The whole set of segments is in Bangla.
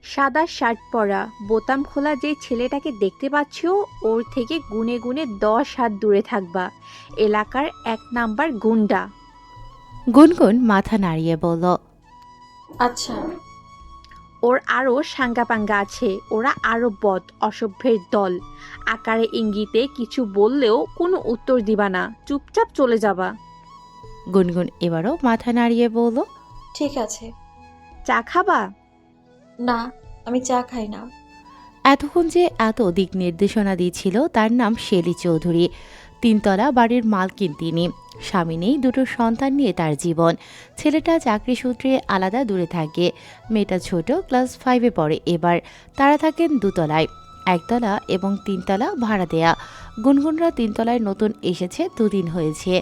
সাদা শার্ট পরা, বোতাম খোলা যে ছেলেটাকে দেখতে পাচ্ছ, ওর থেকে গুনে গুনে 10 হাত দূরে থাকবা। এলাকার 1 নাম্বার গুন্ডা। গুনগুন মাথা নাড়িয়ে বলল, আচ্ছা। ওর আরও সাঙ্গাপাঙ্গা আছে, ওরা আরও বদ অসভ্যের দল। আকারে ইঙ্গিতে কিছু বললেও কোনো উত্তর দিবা না, চুপচাপ চলে যাবা। গুনগুন এবারও মাথা নাড়িয়ে বলল, ঠিক আছে। চা খাবা? না, আমি চা খাই না। এতক্ষণ যে এত দিক নির্দেশনা দিয়েছিল তার নাম শেলি চৌধুরী। 3তলা বাড়ির মালকিন তিনি। স্বামী নেই, 2টো সন্তান নিয়ে তার জীবন। ছেলেটা চাকরি সূত্রে আলাদা দূরে থাকে। মেয়েটা ছোট, ক্লাস 5-এ পড়ে এবার। তারা থাকেন 2তলায়, 1তলা এবং 3তলা ভাড়া দেয়া। গুনগুনরা 3তলায় নতুন এসেছে, 2 দিন হয়েছে।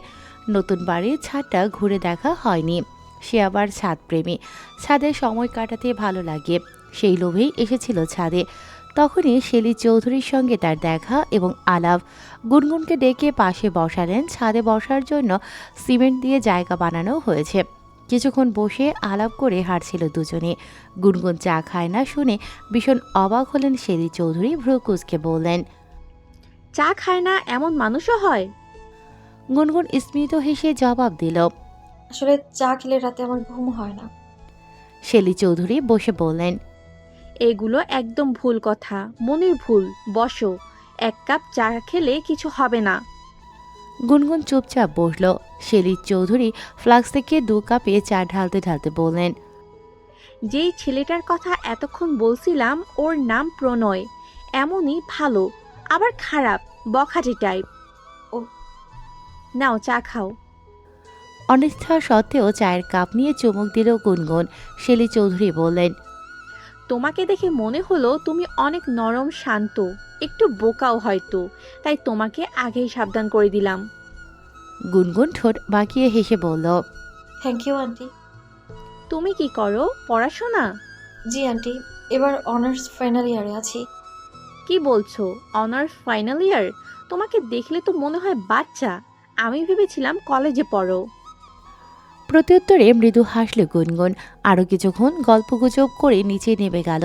নতুন বাড়ির ছাদটা ঘুরে দেখা হয়নি। সে আবার ছাদপ্রেমী, ছাদে সময় কাটাতে ভালো লাগে। সেই লোভেই এসেছিল ছাদে। তখনই শেলি চৌধুরীর সঙ্গে তার দেখা এবং আলাপ। গুনগুনকে ডেকে পাশে বসালেন। ছাদে বসার জন্য সিমেন্ট দিয়ে জায়গা বানানো হয়েছে। কিছুক্ষণ বসে আলাপ করে হাঁটছিল দুজনে। গুনগুন চা খায় না শুনে ভীষণ অবাক হলেন শেলি চৌধুরী। ভ্রু কুঁচকে বললেন, চা খায় না এমন মানুষও হয়? গুনগুন স্মিত হেসে জবাব দিল। আসলে চা খেলে রাতে আমার ঘুম হয় না। শেলি চৌধুরী বসে বললেন, এগুলো একদম ভুল কথা, মনের ভুল। বসো, 1 কাপ চা খেলে কিছু হবে না। গুনগুন চুপচাপ বসল। শেলি চৌধুরী ফ্লাক্স থেকে 2 কাপে চা ঢালতে ঢালতে বললেন, যেই ছেলেটার কথা এতক্ষণ বলছিলাম ওর নাম প্রণয়। এমনই ভালো, আবার খারাপ, বখাটে টাইপ। ও। নাও চা খাও। অনিচ্ছা সত্ত্বেও চায়ের কাপ নিয়ে চুমুক দিল গুনগুন। শেলি চৌধুরী বললেন, তোমাকে দেখে মনে হলো তুমি অনেক নরম শান্ত, একটু বোকাও হয়তো, তাই তোমাকে আগেই সাবধান করে দিলাম। গুনগুন ঠোঁট বাঁকিয়ে হেসে বলল, থ্যাংক ইউ আন্টি। তুমি কি করো, পড়াশোনা? জি আন্টি, এবার অনার্স ফাইনাল ইয়ারে আছি। কি বলছো, অনার্স ফাইনাল ইয়ার? তোমাকে দেখলে তো মনে হয় বাচ্চা। আমি ভেবেছিলাম কলেজে পড়ো। প্রত্যুত্তরে মৃদু হাসল গুনগুন। আরও কিছুক্ষণ গল্পগুজব করে নিচে নেমে গেল।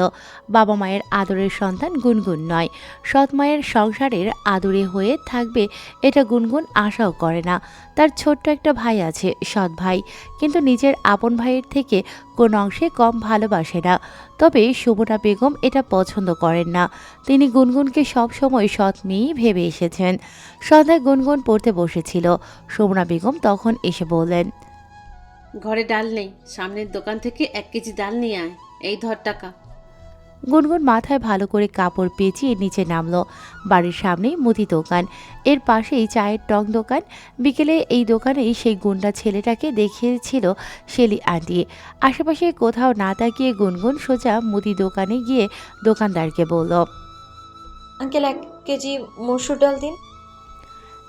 বাবা মায়ের আদরের সন্তান গুনগুন নয়, সৎ মায়ের সংসারের আদরে হয়ে থাকবে এটা গুনগুন আশাও করে না। তার ছোট্ট একটা ভাই আছে, সৎ ভাই, কিন্তু নিজের আপন ভাইয়ের থেকে কোনো অংশে কম ভালোবাসে না। তবে সুমনা বেগম এটা পছন্দ করেন না। তিনি গুনগুনকে সবসময় সৎ মেয়েই ভেবে এসেছেন। সন্ধ্যায় গুনগুন পড়তে বসেছিল। সুমনা বেগম তখন এসে বললেন, ঘরে ডাল নেই, সামনের দোকান থেকে 1 কেজি ডাল নিয়ে আয়। এই ধর টাকা। গুনগুন মাথায় ভালো করে কাপড় পেঁচিয়ে নিচে নামলো। বাড়ির সামনেই মুদি দোকান, এর পাশেই চায়ের টং দোকান। বিকেলে এই দোকানেই সেই গুন্ডা ছেলেটাকে দেখিয়েছিল শেলি আন্টি। আশেপাশে কোথাও না তাকিয়ে গুনগুন সোজা মুদি দোকানে গিয়ে দোকানদারকে বলল, আঙ্কেল 1 কেজি মসুর ডাল দিন।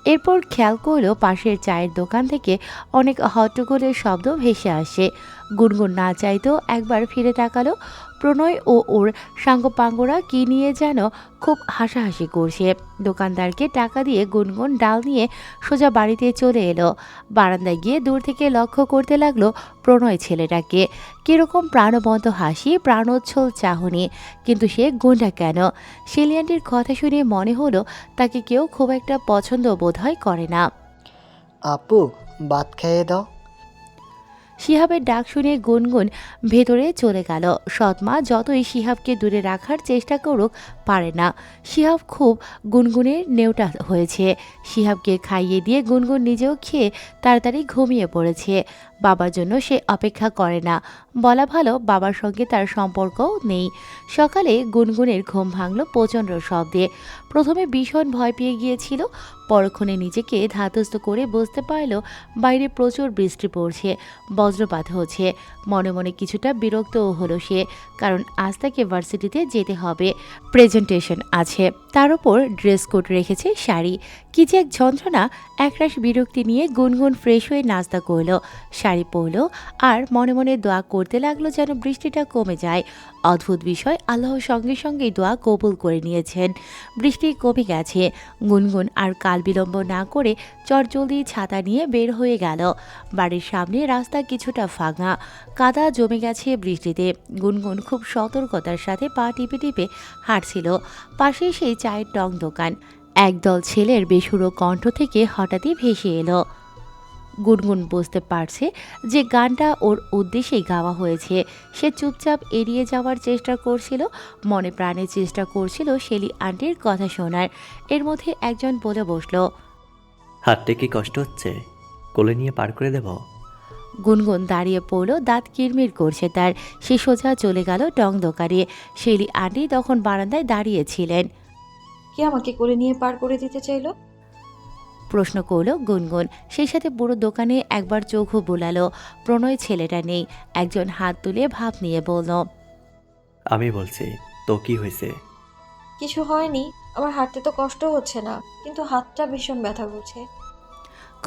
এরপর খেয়াল করলো পাশের চায়ের দোকান থেকে অনেক হট্টগোলের শব্দ ভেসে আসে। গুনগুন না চাইতেও একবার ফিরে তাকালো। প্রণয় ও ওর সাঙ্গপাঙ্গরা কি নিয়ে যেন খুব হাসাহাসি করছে। দোকানদারকে টাকা দিয়ে গুনগুন ডাল নিয়ে সোজা বাড়িতে চলে এলো। বারান্দায় গিয়ে দূর থেকে লক্ষ্য করতে লাগলো প্রণয় ছেলেটাকে। কিরকম প্রাণবন্ত হাসি, প্রাণোচ্ছল চাহনি, কিন্তু সে গুন্ডা কেন? শেলিয়ান্টির কথা শুনে মনে হলো তাকে কেউ খুব একটা পছন্দ বোধহয় করে না। আপু, ভাত খাইয়ে দাও। শিহাবের ডাক শুনে গুনগুন ভেতরে চলে গেল। সৎমা যতই শিহাবকে দূরে রাখার চেষ্টা করুক, পারে না। শিহাব খুব গুনগুনের নেউটা হয়েছে। শিহাবকে খাইয়ে দিয়ে গুনগুন নিজেও খেয়ে তাড়াতাড়ি ঘুমিয়ে পড়েছে। বাবার জন্য সে অপেক্ষা করে না। বলা ভালো, বাবার সঙ্গে তার সম্পর্কও নেই। সকালে গুনগুনের ঘুম ভাঙল প্রচণ্ড শব্দে। প্রথমে ভীষণ ভয় পেয়ে গিয়েছিল, পরক্ষণে নিজেকে ধাতস্থ করে বুঝতে পারল বাইরে প্রচুর বৃষ্টি পড়ছে, বজ্রপাত হচ্ছে। মনে মনে কিছুটা বিরক্তও হলো সে, কারণ আজ তাকে ভার্সিটিতে যেতে হবে, প্রেজেন্টেশন আছে। তার উপর ড্রেস কোড রেখেছে শাড়ি। কি যে এক যন্ত্রণা! একরাশ বিরক্তি নিয়ে গুনগুন ফ্রেশ হয়ে নাস্তা করলো, শাড়ি পরলো আর মনে মনে দোয়া করতে লাগলো যেন বৃষ্টিটা কমে যায়। অদ্ভুত বিষয়, আল্লাহর সঙ্গে সঙ্গেই দোয়া কবুল করে নিয়েছেন। বৃষ্টি কমে গেছে। গুনগুন আর কাল বিলম্ব না করে চটজলদি ছাতা নিয়ে বের হয়ে গেল। বাড়ির সামনে রাস্তা কিছুটা ফাঁকা, কাদা জমে গেছে বৃষ্টিতে। গুনগুন খুব সতর্কতার সাথে পা টিপে টিপে হাঁটছিল। পাশেই সেই চায়ের টং দোকান। একদল ছেলের বেসুরো কণ্ঠ থেকে হঠাৎই ভেসে এলো। গুনগুন বুঝতে পারছে যে গানটা ওর উদ্দেশ্যেই গাওয়া হয়েছে। সে চুপচাপ এড়িয়ে যাওয়ার চেষ্টা করছিল, মনে প্রাণে চেষ্টা করছিল শেলি আন্টির কথা শোনার। এর মধ্যে একজন বলে বসলো, হাঁটতে কি কষ্ট হচ্ছে? কোলে নিয়ে পার করে দেব? গুনগুন দাঁড়িয়ে পড়ল, দাঁত কিরমির করছে তার। সে সোজা চলে গেল টং দোকানে। শেলি আন্টি তখন বারান্দায় দাঁড়িয়েছিলেন। কে আমাকে কোলে নিয়ে পার করে দিতে চাইলো? প্রশ্ন করল গুনগুন। সেই সাথে বুড়ো দোকানে একবার চোখও বোলালো। প্রণয় ছেলেটা নেই। একজন হাত তুলে ভাব নিয়ে বলল, আমি বলছি, তো কি হয়েছে? কিছু হয়নি, আমার হাঁটতে তো কষ্ট হচ্ছে না, কিন্তু হাতটা ভীষণ ব্যথা করছে।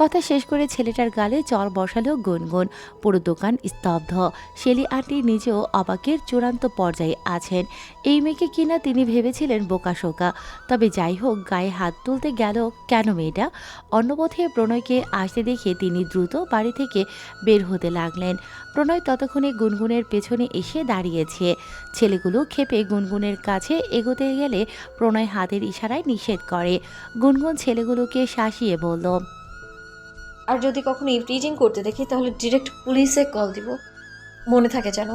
কথা শেষ করে ছেলেটার গালে চর বসালো গুনগুন। পুরো দোকান স্তব্ধ। শেলি আন্টি নিজেও অবাকের চূড়ান্ত পর্যায়ে আছেন। এই মেয়েকে কিনা তিনি ভেবেছিলেন বোকাশোকা। তবে যাই হোক, গায়ে হাত তুলতে গেল কেন মেয়েটা? অন্যপথে প্রণয়কে আসতে দেখে তিনি দ্রুত বাড়ি থেকে বের হতে লাগলেন। প্রণয় ততক্ষণে গুনগুনের পেছনে এসে দাঁড়িয়েছে। ছেলেগুলো ক্ষেপে গুনগুনের কাছে এগোতে গেলে প্রণয় হাতের ইশারায় নিষেধ করে। গুনগুন ছেলেগুলোকে শাসিয়ে বলল, আর যদি কখনো ইভটিজিং করতে দেখি তাহলে ডিরেক্ট পুলিশে কল দিব, মনে থাকে যেন।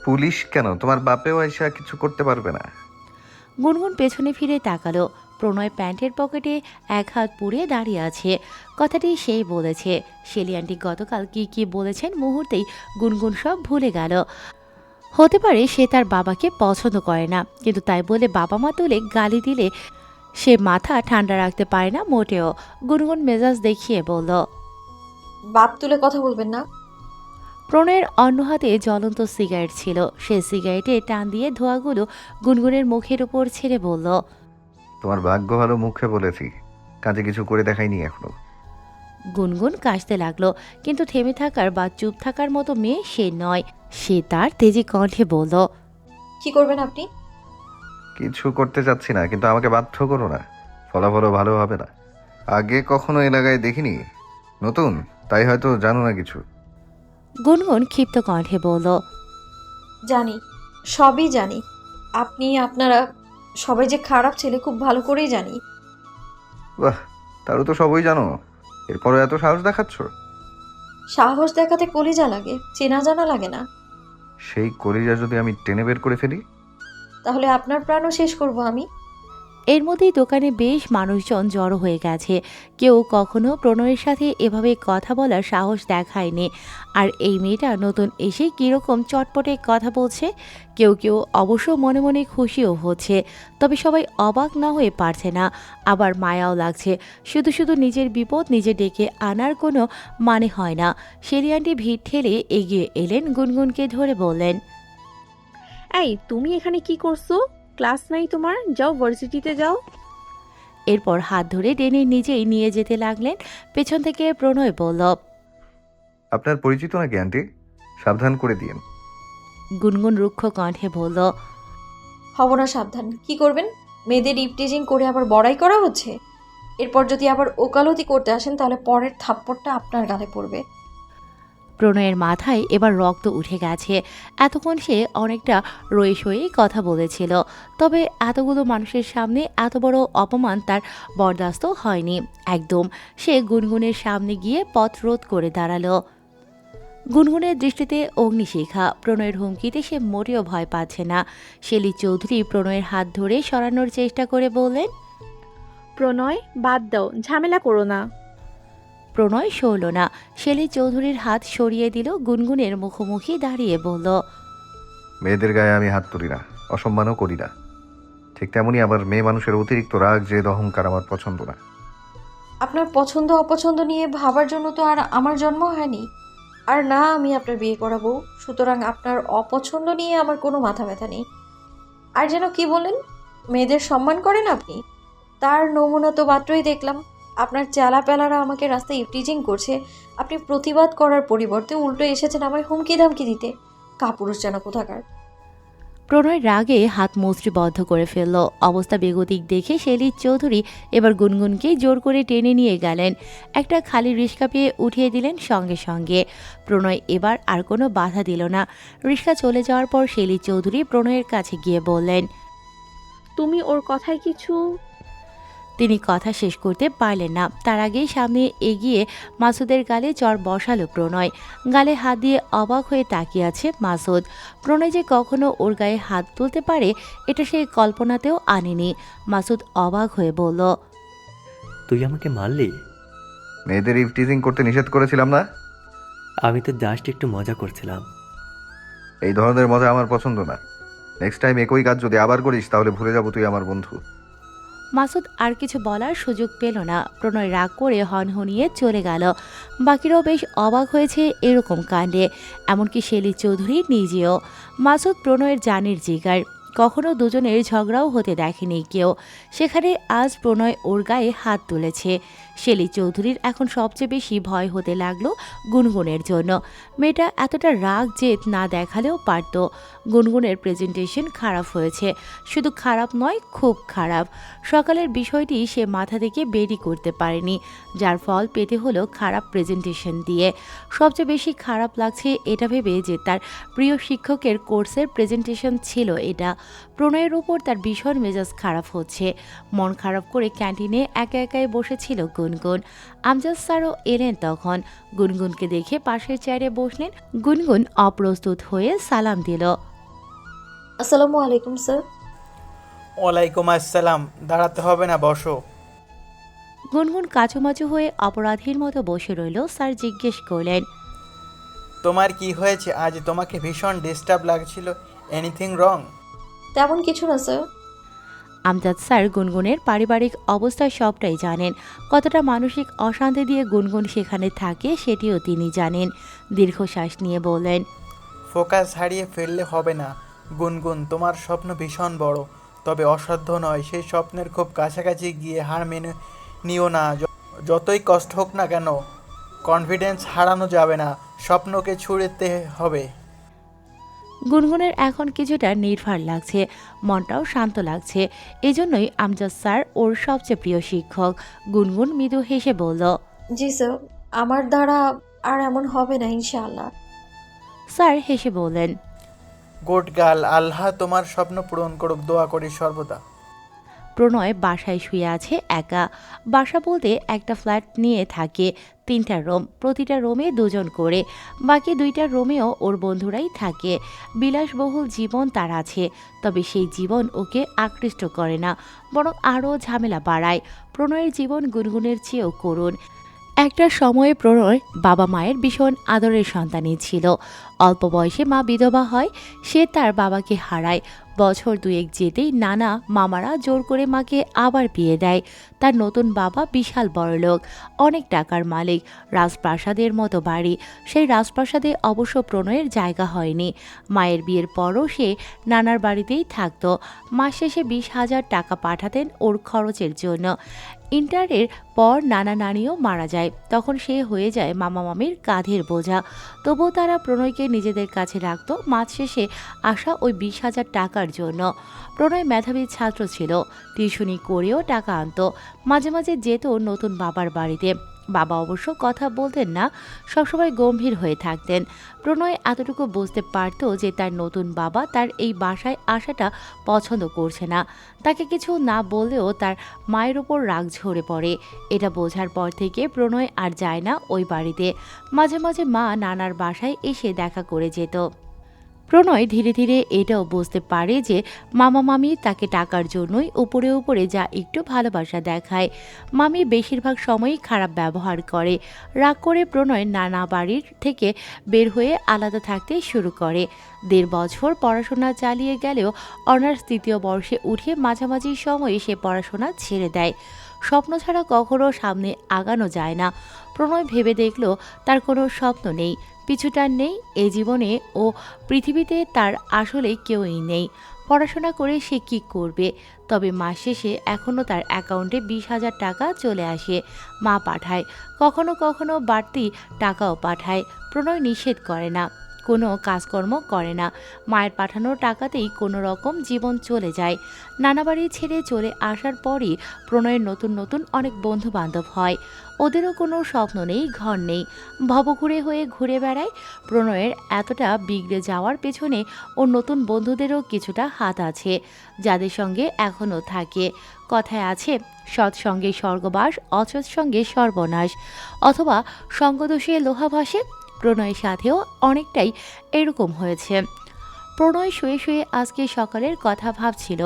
পুলিশ কেন? তোমার বাপেও আইসা কিছু করতে পারবে না। গুনগুন পেছনে ফিরে তাকালো। প্রণয় প্যান্টের পকেটে এক হাত পুড়ে দাঁড়িয়ে আছে। কথাটি সেই বলেছে। শেলি আন্টি গতকাল কি বলেছেন মুহূর্তেই গুনগুন সব ভুলে গেল। হতে পারে সে তার বাবাকে পছন্দ করে না, কিন্তু তাই বলে বাবা মা তুলে গালি দিলে সে মাথা ঠান্ডা রাখতে পারে না মোটেও। গুনগুন মেজাজ দেখিয়ে বলল, বাপ তুলে কথা বলবেন না। প্রণয়ের অন্য হাতে জ্বলন্ত সিগারেট ছিল। সে সিগারেটে টান দিয়ে ধোঁয়াগুলো গুনগুনের মুখের উপর ছেড়ে বলল, তোমার ভাগ্য ভালো, মুখে বলেছি, কাজে কিছু করে দেখাইনি এখনো। গুনগুন কাশতে লাগলো, কিন্তু থেমে থাকার বা চুপ থাকার মতো মেয়ে সে নয়। সে তার তেজি কণ্ঠে বলল, কি করবেন আপনি? কিছু করতে চাচ্ছি না, কিন্তু আমাকে বাধ্য করো না। ফলাফলও ভালো হবে না। আগে কখনো এলাকায় দেখিনি, নতুন, তাই হয়তো জানো না কিছু। গুনগুন ক্ষিপ্ত কণ্ঠে বলল, জানি, সবই জানি। আপনি, আপনারা সবাই যে খারাপ ছেলে খুব ভালো করেই জানি। বাহ, তারও তো সবই জানো, এরপরও এত সাহস দেখাচ্ছ। সাহস দেখাতে কলিজা লাগে, চেনা জানা লাগে না। সেই কলিজা যদি আমি টেনে বের করে ফেলি? তাহলে আপনার প্রাণও শেষ করব আমি। এর মধ্যেই দোকানে বেশ মানুষজন জড়ো হয়ে গেছে। কেউ কখনো প্রণয়ের সাথে এভাবে কথা বলার সাহস দেখায়নি। আর এই মেয়েটা নতুন এসে কীরকম চটপটে কথা বলছে। কেউ কেউ অবশ্য মনে মনে খুশিও হচ্ছে, তবে সবাই অবাক না হয়ে পারছে না, আবার মায়াও লাগছে। শুধু শুধু নিজের বিপদ নিজে ডেকে আনার কোনো মানে হয় না। শেলি আন্টি ভিড় ঠেলে এগিয়ে এলেন, গুনগুনকে ধরে বললেন, এই তুমি এখানে কি করছো? ক্লাস নাই তোমার? যাও ভার্সিটিতে যাও। এরপর হাত ধরে টেনে নিজেই নিয়ে যেতে লাগলেন। পেছন থেকে প্রণয় বলল, আপনার পরিচিত নাকি আন্টি? সাবধান করে দিয়েন। গুনগুন রুক্ষ কণ্ঠে বলল, হব না সাবধান। কি করবেন? মেয়েদের ইভটিজিং করে আবার বড়াই করা হচ্ছে। এরপর যদি আবার ওকালতি করতে আসেন তাহলে পরের থাপ্পড়টা আপনার গালে পড়বে। প্রণয়ের মাথায় এবার রক্ত উঠে গেছে। এতক্ষণ সে অনেকটা রয়ে সয়েই কথা বলেছিল, তবে এতগুলো মানুষের সামনে এত বড় অপমান তার বরদাস্ত হয়নি একদম। সে গুনগুনের সামনে গিয়ে পথ রোধ করে দাঁড়ালো। গুনগুনের দৃষ্টিতে অগ্নিশিখা। প্রণয়ের হুমকিতে সে মোটেও ভয় পাচ্ছে না। শেলি চৌধুরী প্রণয়ের হাত ধরে সরানোর চেষ্টা করে বললেন, প্রণয়, বাদ দাও, ঝামেলা করো না। প্রণয় সরল না। শেলি চৌধুরীর হাত সরিয়ে দিল। গুনগুনের মুখোমুখি দাঁড়িয়ে বলল, মেয়েদের গায়ে আমি হাত তুলি না, অসম্মানও করি না। ঠিক তেমনই আবার মেয়ে মানুষের অতিরিক্ত রাগ, জেদ, অহংকার আমার পছন্দ না। আপনার পছন্দ অপছন্দ নিয়ে ভাবার জন্য তো আর আমার জন্ম হয়নি, আর না আমি আপনার বিয়ে করাবো। সুতরাং আপনার অপছন্দ নিয়ে আমার কোনো মাথা ব্যথা নেই। আর যেন কি বলেন, মেয়েদের সম্মান করেন আপনি? তার নমুনা তো মাত্রই দেখলাম। আপনার চেলা পেলারা আমাকে রাস্তায় ইভটিজিং করছে, আপনি প্রতিবাদ করার পরিবর্তে উল্টো এসেছেন আমায় হুমকি ধামকি দিতে। কাপুরুষ যেন কোথাকার। প্রণয় রাগে হাত মুষ্টিবদ্ধ করে ফেলল। অবস্থা বেগতিক দেখে শেলী চৌধুরী এবার গুনগুনকে জোর করে টেনে নিয়ে গেলেন। একটা খালি রিক্সা পেয়ে উঠিয়ে দিলেন সঙ্গে সঙ্গে। প্রণয় এবার আর কোনো বাধা দিল না। রিক্সা চলে যাওয়ার পর শেলী চৌধুরী প্রণয়ের কাছে গিয়ে বললেন। তুমি ওর কথায় কিছু। তিনি কথা শেষ করতে পারলেন না, তার আগেই সামনে এগিয়ে মাসুদের গালে চড় বসালো প্রণয়। গালে হাত দিয়ে অবাক হয়ে তাকিয়ে আছে মাসুদ। প্রণয় যে কখনো ওর গায়ে হাত তুলতে পারে এটা সে কল্পনাতেও আনেনি। মাসুদ অবাক হয়ে বলল। তুই আমাকে মারলি? মেয়েদের ইভটিজিং করতে নিষেধ করেছিলাম না? আমি তো জাস্ট একটু মজা করছিলাম। এই ধরনের মজা আমার পছন্দ না। নেক্সট টাইম একই কাজ যদি আবার করিস তাহলে ভুলে যাবো তুই আমার বন্ধু। মাসুদ আর কিছু বলার সুযোগ পেল না। প্রণয় রাগ করে হনহনিয়ে চলে গেল। বাকিরাও বেশ অবাক হয়েছে এরকম কাণ্ডে, এমনকি শেলী চৌধুরী নিজেও। মাসুদ প্রণয়ের জানের জিগার, কখনো দুজনের ঝগড়াও হতে দেখেনি কেউ, সেখানে আজ প্রণয় ওর গায়ে হাত তুলেছে। শেলী চৌধুরীর এখন সবচেয়ে বেশি ভয় হতে লাগলো গুনগুনের জন্য। মেয়েটা এতটা রাগ জেদ না দেখালেও পারত। গুনগুনের প্রেজেন্টেশন খারাপ হয়েছে, শুধু খারাপ নয় খুব খারাপ। সকালের বিষয়টি সে মাথা থেকে বেরই করতে পারেনি, যার ফল পেতে হলো খারাপ প্রেজেন্টেশন দিয়ে। সবচেয়ে বেশি খারাপ লাগছে এটা ভেবে যে তার প্রিয় শিক্ষকের কোর্সের প্রেজেন্টেশন ছিল এটা। প্রণয়ের উপর তার ভীষণ মেজাজ খারাপ হচ্ছে। মন খারাপ করে ক্যান্টিনে একা একাই বসেছিল গুনগুন। আমজাদ স্যারও এলেন তখন। গুনগুনকে দেখে পাশের চেয়ারে বসলেন। গুনগুন অপ্রস্তুত হয়ে সালাম দিল। আসসালামু আলাইকুম স্যার। ওয়ালাইকুম আসসালাম। দাঁড়াতে হবে না, বসো। গুনগুন কাচুমাচু হয়ে অপরাধীর মতো বসে রইল। স্যার জিজ্ঞেস করলেন। তোমার কি হয়েছে আজ? তোমাকে ভীষণ ডিস্টার্ব লাগছিল। Anything wrong? তেমন কিছু না স্যার। আমজাদ স্যার গুনগুনের পারিবারিক অবস্থা সবটাই জানেন। কতটা মানসিক অশান্তি দিয়ে গুনগুন সেখানে থাকে সেটিও তিনি জানেন। দীর্ঘশ্বাস নিয়ে বললেন। ফোকাস হারিয়ে ফেললে হবে না গুনগুন। তোমার স্বপ্ন ভীষণ বড়, তবে অসাধ্য নয়। সেই স্বপ্নের খুব কাছাকাছি গিয়ে হার মেনে নিও না। যতই কষ্ট হোক না কেন, কনফিডেন্স হারানো যাবে না। স্বপ্নকে ছুঁড়তে হবে। গুনগুনের এখন কিছুটা নির্ভার লাগছে, মনটাও শান্ত লাগছে। এজন্যই আমজাদ স্যার ওর সবচেয়ে প্রিয় শিক্ষক। গুনগুন মৃদু হেসে বলল। জি স্যার, আমার দ্বারা আর এমন হবে না ইনশাআল্লাহ। স্যার হেসে বললেন। গুড গার্ল, আল্লাহ তোমার স্বপ্ন পূরণ করুক, দোয়া করি সর্বদা। প্রণয় বাসায় শুয়ে আছে একা। বাসা বলতে একটা ফ্ল্যাট নিয়ে থাকে, 3টা রুম, প্রতিটা রুমে 2জন করে। বাকি 2টা রুমেও ওর বন্ধুরাই থাকে। বিলাসবহুল জীবন তার আছে, তবে সেই জীবন ওকে আকৃষ্ট করে না, বরং আরও ঝামেলা বাড়ায়। প্রণয়ের জীবন গুনগুনের চেয়েও করুণ। একটা সময়ে প্রণয় বাবা মায়ের ভীষণ আদরের সন্তানই ছিল। অল্প বয়সে মা বিধবা হয়, সে তার বাবাকে হারায়। বছর 2 যেতেই নানা মামারা জোর করে মাকে আবার বিয়ে দেয়। তার নতুন বাবা বিশাল বড়লোক, অনেক টাকার মালিক, রাজপ্রাসাদের মতো বাড়ি। সেই রাজপ্রাসাদে অবশ্য প্রণয়ের জায়গা হয়নি। মায়ের বিয়ের পরও সে নানার বাড়িতেই থাকত। মাস শেষে 20,000 টাকা পাঠাতেন ওর খরচের জন্য। ইন্টারের পর নানা নানিও মারা যায়, তখন সে হয়ে যায় মামা মামির কাঁধের বোঝা। তবুও তারা প্রণয়কে নিজেদের কাছে রাখত মাস শেষে আসা ওই 20,000 টাকার জন্য। প্রণয় মেধাবী ছাত্র ছিল, টিউশনি করেও টাকা আনতো। মাঝে মাঝে যেত নতুন বাবার বাড়িতে। বাবা অবশ্য কথা বলতেন না, সবসময় গম্ভীর হয়ে থাকতেন। প্রণয় এতটুকু বুঝতে পারত যে তার নতুন বাবা তার এই বাসায় আসাটা পছন্দ করছে না। তাকে কিছু না বললেও তার মায়ের ওপর রাগ ঝরে পড়ে। এটা বোঝার পর থেকে প্রণয় আর যায় না ওই বাড়িতে। মাঝে মাঝে মা নানার বাসায় এসে দেখা করে যেত। প্রণয় ধীরে ধীরে এটাও বুঝতে পারে যে মামা মামি তাকে টাকার জন্যই উপরে উপরে যা একটু ভালোবাসা দেখায়। মামি বেশিরভাগ সময়ই খারাপ ব্যবহার করে। রাগ করে প্রণয় নানা বাড়ির থেকে বের হয়ে আলাদা থাকতে শুরু করে। 1.5 বছর পড়াশোনা চালিয়ে গেলেও অনার্স 3য় বর্ষে উঠে মাঝামাঝি সময়ে সে পড়াশোনা ছেড়ে দেয়। স্বপ্ন ছাড়া কখনো সামনে আগানো যায় না। প্রণয় ভেবে দেখল তার কোনো স্বপ্ন নেই, পিছুটান নেই এ জীবনে ও পৃথিবীতে, তার আসলে কেউই নেই। পড়াশোনা করে সে কি করবে? তবে মাস শেষে এখনও তার অ্যাকাউন্টে 20,000 টাকা চলে আসে। মা পাঠায়, কখনো কখনো বাড়তি টাকাও পাঠায়। প্রণয় নিষেধ করে না, কোনো কাজকর্ম করে না। মায়ের পাঠানোর টাকাতেই কোনো রকম জীবন চলে যায়। নানা বাড়ি ছেড়ে চলে আসার পরই প্রণয়ের নতুন নতুন অনেক বন্ধু বান্ধব হয়। ওদেরও কোনো স্বপ্ন নেই, ঘর নেই, ভবঘুরে হয়ে ঘুরে বেড়ায়। প্রণয়ের এতটা বিগড়ে যাওয়ার পেছনে ওর নতুন বন্ধুদেরও কিছুটা হাত আছে, যাদের সঙ্গে এখনও থাকে। কথায় আছে, সৎসঙ্গে স্বর্গবাস, অসৎ সঙ্গে সর্বনাশ, অথবা সঙ্গদোষে লোহা ভাসে। প্রণয়ের সাথেও অনেকটাই এরকম হয়েছে। প্রণয় শুয়ে শুয়ে আজকে সকালের কথা ভাবছিল।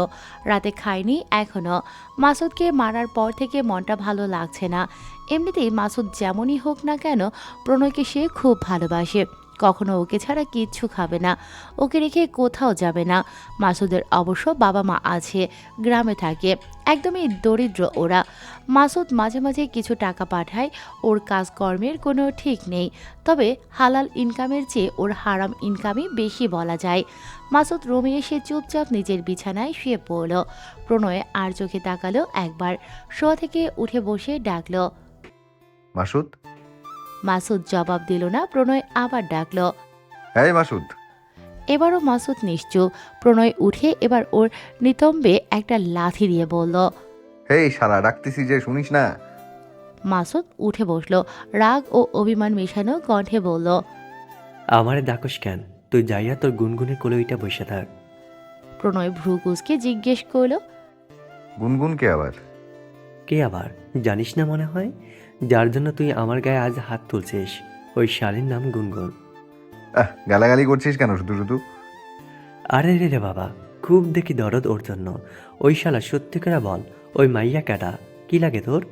রাতে খায়নি এখনও। মাসুদকে মারার পর থেকে মনটা ভালো লাগছে না। এমনিতেই মাসুদ যেমনই হোক না কেন, প্রণয়কে সে খুব ভালোবাসে। কখনো ওকে ছাড়া কিচ্ছু খাবে না, ওকে রেখে কোথাও যাবে না। মাসুদের অবশ্য বাবা মা আছে, গ্রামে থাকে, একদমই দরিদ্র ওরা। মাসুদ মাঝে মাঝে কিছু টাকা পাঠায়। ওর কাজকর্মের কোনো ঠিক নেই, তবে হালাল ইনকামের চেয়ে ওর হারাম ইনকামই বেশি বলা যায়। মাসুদ রুমে এসে চুপচাপ নিজের বিছানায় শুয়ে পড়ল। প্রণয় আর চোখে তাকালো একবার, শোয়া থেকে উঠে বসে ডাকলো। মাসুদ, মাসুদ জবাব দিল না। প্রণয় আবার ডাকলো। হ্যাঁ মাসুদ। এবারও মাসুদ নিশ্চুপ। প্রণয় উঠে এবার ওর নিতম্বে একটা লাথি দিয়ে বলল। হেই শালা, ডাকতেছি যে শুনিস না? মাসুদ উঠে বসলো, রাগ ও অভিমান মেশানো কণ্ঠে বলল। আমারে ডাকস কেন? তুই যাইয়া তোর গুনগুনে কোলে ওইটা বসে থাক। প্রণয় ভ্রু কুঁচকে জিজ্ঞেস করলো। গুনগুন কে আবার? কে আবার? জানিস না মনে হয়? যার জন্য তুই আমার গায়ে আজ হাত তুলছিস, ওই শালীর নাম গুনগুন। গালাগালি করছিস কেন শুধু শুধু? আরে রে রে বাবা, খুব দেখি দরদ ওর জন্য। ওই শালা সত্যি করে বল, ওই মাইয়া ক্যাটা? কি লাগে তোর?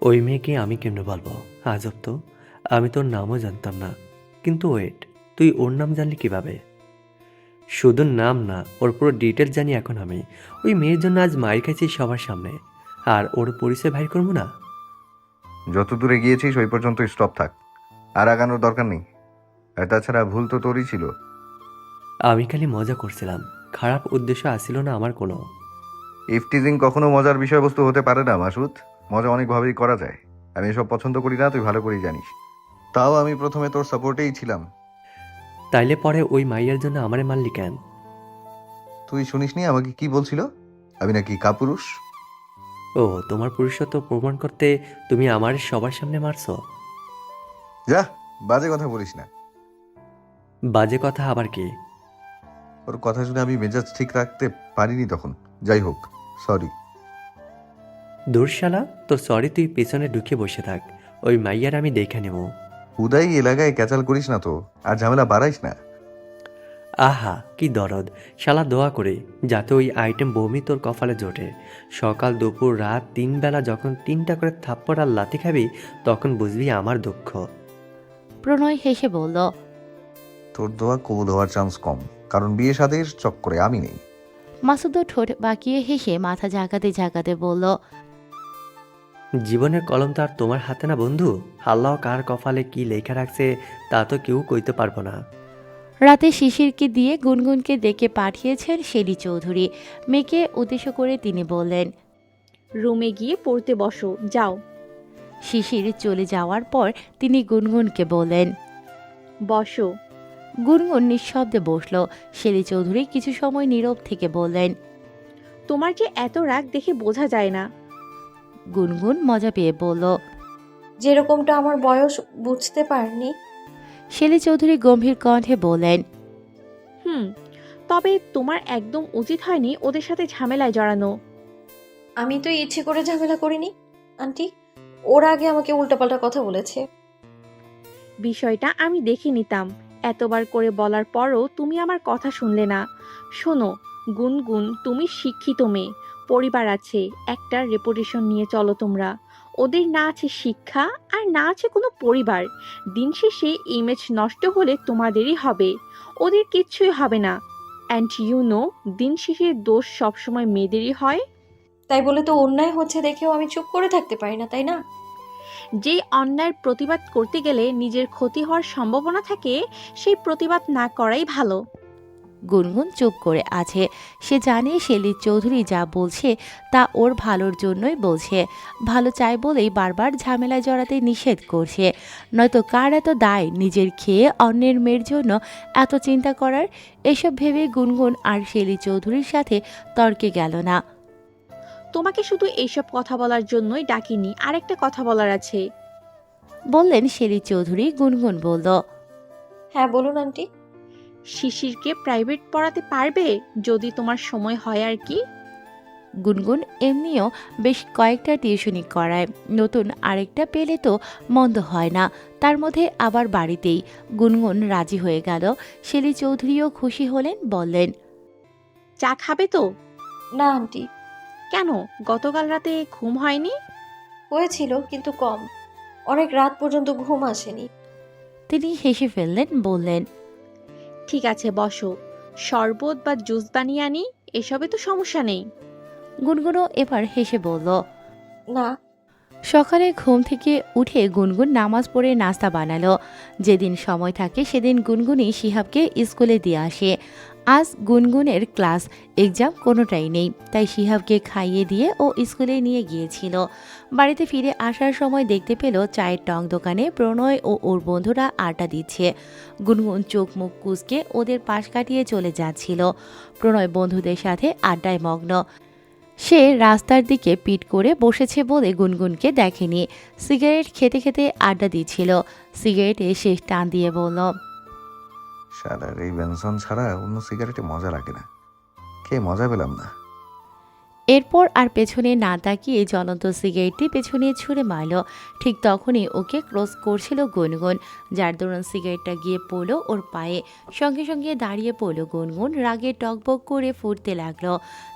ওই মেয়েকে আমি কেমনে বলবো? আজব তো, আমি তোর নামও জানতাম না। কিন্তু ওয়েট, তুই ওর নাম জানলি কিভাবে? শুধু নাম না, ওর পুরো ডিটেলস জানি এখন আমি। ওই মেয়ের জন্য আজ মায়ের খাইছি সবার সামনে, আর ওর পরিচয় ভাই করবো না? যত দূরে গিয়েছিস ওই পর্যন্ত স্টপ থাক, আর আগানোর দরকার নেই। আর তাছাড়া ভুল তো তোরই ছিল। আমি খালি মজা করছিলাম, খারাপ উদ্দেশ্য আসছিল না আমার কোনো। ইফটিজিং কখনো মজার বিষয়বস্তু হতে পারে না মাসুদ। মজা অনেকভাবেই করা যায়। আমি এসব পছন্দ করি না, তুই ভালো করেই জানিস। তাও আমি প্রথমে তোর সাপোর্টেই ছিলাম। তাইলে পরে ওই মাইয়ার জন্য আমারে মারলি কেন? তুই শুনিসনি আমাকে কি বলছিল? আমি নাকি কাপুরুষ? ও, তোমার পুরুষত্ব প্রমাণ করতে তুমি আমার সবার সামনে মারছো? যা, বাজে কথা বলিস না। বাজে কথা আবার কি? ওর কথা শুনে আমি মেজাজ ঠিক রাখতে পারিনি তখন। যাই হোক, সরি। দূর শালা, তোর সরি তুই পেছনে ঢুকে বসে থাক, ওই মাইয়ার আমি দেখে নেব। উদয় এলাকায় ক্যাচাল করিস না তো, আর ঝামেলা বাড়াইস না। আহা কি দরদ! শালা দোয়া করে যাতে ওই আইটেম বমি তোর কপালে জোটে। সকাল দুপুর রাত 3 বেলা যখন 3টা করে থাপ্পড় আর লাথি খাবি, তখন বুঝবি আমার দুঃখ। প্রণয় হেসে বলল। তোর দোয়া কবুল হওয়ার চান্স কম, কারণ বিয়ে শাদীর চক্করে আমি নেই। মাসুদও ঠোঁট বাঁকিয়ে হেসে মাথা ঝাঁকাতে ঝাঁকাতে বলল। জীবনের কলম তো আর তোমার হাতে না বন্ধু। আল্লাহ কার কপালে কি লেখা রাখছে তা তো কেউ কইতে পারবো না। রাতে শিশিরকে দিয়ে গুনগুনকে ডেকে পাঠিয়েছেন শেলি চৌধুরী। মেয়েকে উদ্দেশ্য করে তিনি বললেন। রুমে গিয়ে পড়তে বসো, যাও। শিশির চলে যাওয়ার পর তিনি গুনগুনকে বললেন। বসো। গুনগুন নিঃশব্দে বসল। শেলি চৌধুরী কিছু সময় নীরব থেকে বললেন। তোমার যে এত রাগ দেখে বোঝা যায় না। গুনগুন মজা পেয়ে বলল। যেরকমটা আমার বয়স বুঝতে পারনি। শেলি চৌধুরী গম্ভীর কণ্ঠে বললেন। তবে তোমার একদম উচিত হয়নি ওদের সাথে ঝামেলায় জড়ানো। আমি তো ইচ্ছে করে ঝামেলা করিনি আন্টি। ওরা আগে আমাকে উল্টাপাল্টা কথা বলেছে। বিষয়টা আমি দেখে নিতাম। এতবার করে বলার পরও তুমি আমার কথা শুনলে না। শোনো গুনগুন, তুমি শিক্ষিত মেয়ে, পরিবার আছে, একটা রেপুটেশন নিয়ে চলো তোমরা। ওদের না আছে শিক্ষা আর না আছে কোনো পরিবার। দিন শেষে ইমেজ নষ্ট হলে তোমাদেরই হবে, ওদের কিচ্ছুই হবে না। অ্যান্ড ইউ নো, দিন শেষে দোষ সবসময় মেয়েদেরই হয়। তাই বলে তো অন্যায় হচ্ছে দেখেও আমি চুপ করে থাকতে পারি না, তাই না? যে অন্যায়ের প্রতিবাদ করতে গেলে নিজের ক্ষতি হওয়ার সম্ভাবনা থাকে, সেই প্রতিবাদ না করাই ভালো। গুনগুন চুপ করে আছে। সে জানে শেলি চৌধুরী যা বলছে তা ওর ভালোর জন্যই বলছে। ভালো চায় বলেই বারবার ঝামেলায় জড়াতে নিষেধ করছে। নয়তো কার এত দায় নিজের খেয়ে অন্যের মেয়ের জন্য এত চিন্তা করার? এসব ভেবে গুনগুন আর শেলি চৌধুরীর সাথে তর্কে গেল না। তোমাকে শুধু এইসব কথা বলার জন্যই ডাকিনি, আরেকটা কথা বলার আছে। বললেন শেলি চৌধুরী। গুনগুন বলল, হ্যাঁ বলুন আন্টি। শিশিরকে প্রাইভেট পড়াতে পারবে যদি তোমার সময় হয় আর কি। গুনগুন এমনিও বেশ কয়েকটা টিউশনি করায়, নতুন আরেকটা পেলে তো মন্দ হয় না। তার মধ্যে আবার বাড়িতেই। গুনগুন রাজি হয়ে গেল। শেলি চৌধুরীও খুশি হলেন, বললেন, চা খাবে তো? না আন্টি। কেন, গতকাল রাতে ঘুম হয়নি? হয়েছিল কিন্তু কম, অনেক রাত পর্যন্ত ঘুম আসেনি। তিনি হেসে ফেললেন, বললেন, ঠিক আছে বসো, শরবত বা জুস বানিয়ে আনি, এসবে তো সমস্যা নেই। গুনগুনও এবার হেসে বলল। না। সকালে ঘুম থেকে উঠে গুনগুন নামাজ পড়ে নাস্তা বানালো। যেদিন সময় থাকে সেদিন গুনগুনই শিহাবকে স্কুলে দিয়ে আসে। আজ গুনগুনের ক্লাস এক্সাম কোনোটাই নেই, তাই শিহাবকে খাইয়ে দিয়ে ও স্কুলে নিয়ে গিয়েছিল। বাড়িতে ফিরে আসার সময় দেখতে পেল চায়ের টং দোকানে প্রণয় ও ওর বন্ধুরা আড্ডা দিচ্ছে। গুনগুন চোখ মুখ কুঁচকে ওদের পাশ কাটিয়ে চলে যাচ্ছিল। প্রণয় বন্ধুদের সাথে আড্ডায় মগ্ন। সে রাস্তার দিকে পিট করে বসেছে বলে গুনগুনকে দেখেনি। সিগারেট খেতে খেতে আড্ডা দিচ্ছিল। সিগারেটে শেষ টান দিয়ে বলল, শালার এই বেনসন ছাড়া অন্য সিগারেটে মজা লাগে না, খেয়ে মজা পেলাম না। এরপর আর পেছনে না তাকিয়ে জ্বলন্ত সিগারেটটি পেছনে ছুঁড়ে মারল। ঠিক তখনই ওকে ক্রস করছিল গুনগুন, যার দরুন সিগারেটটা গিয়ে পড়ল ওর পায়ে। সঙ্গে সঙ্গে দাঁড়িয়ে পড়ল গুনগুন, রাগে টকবক করে ফুটতে লাগলো।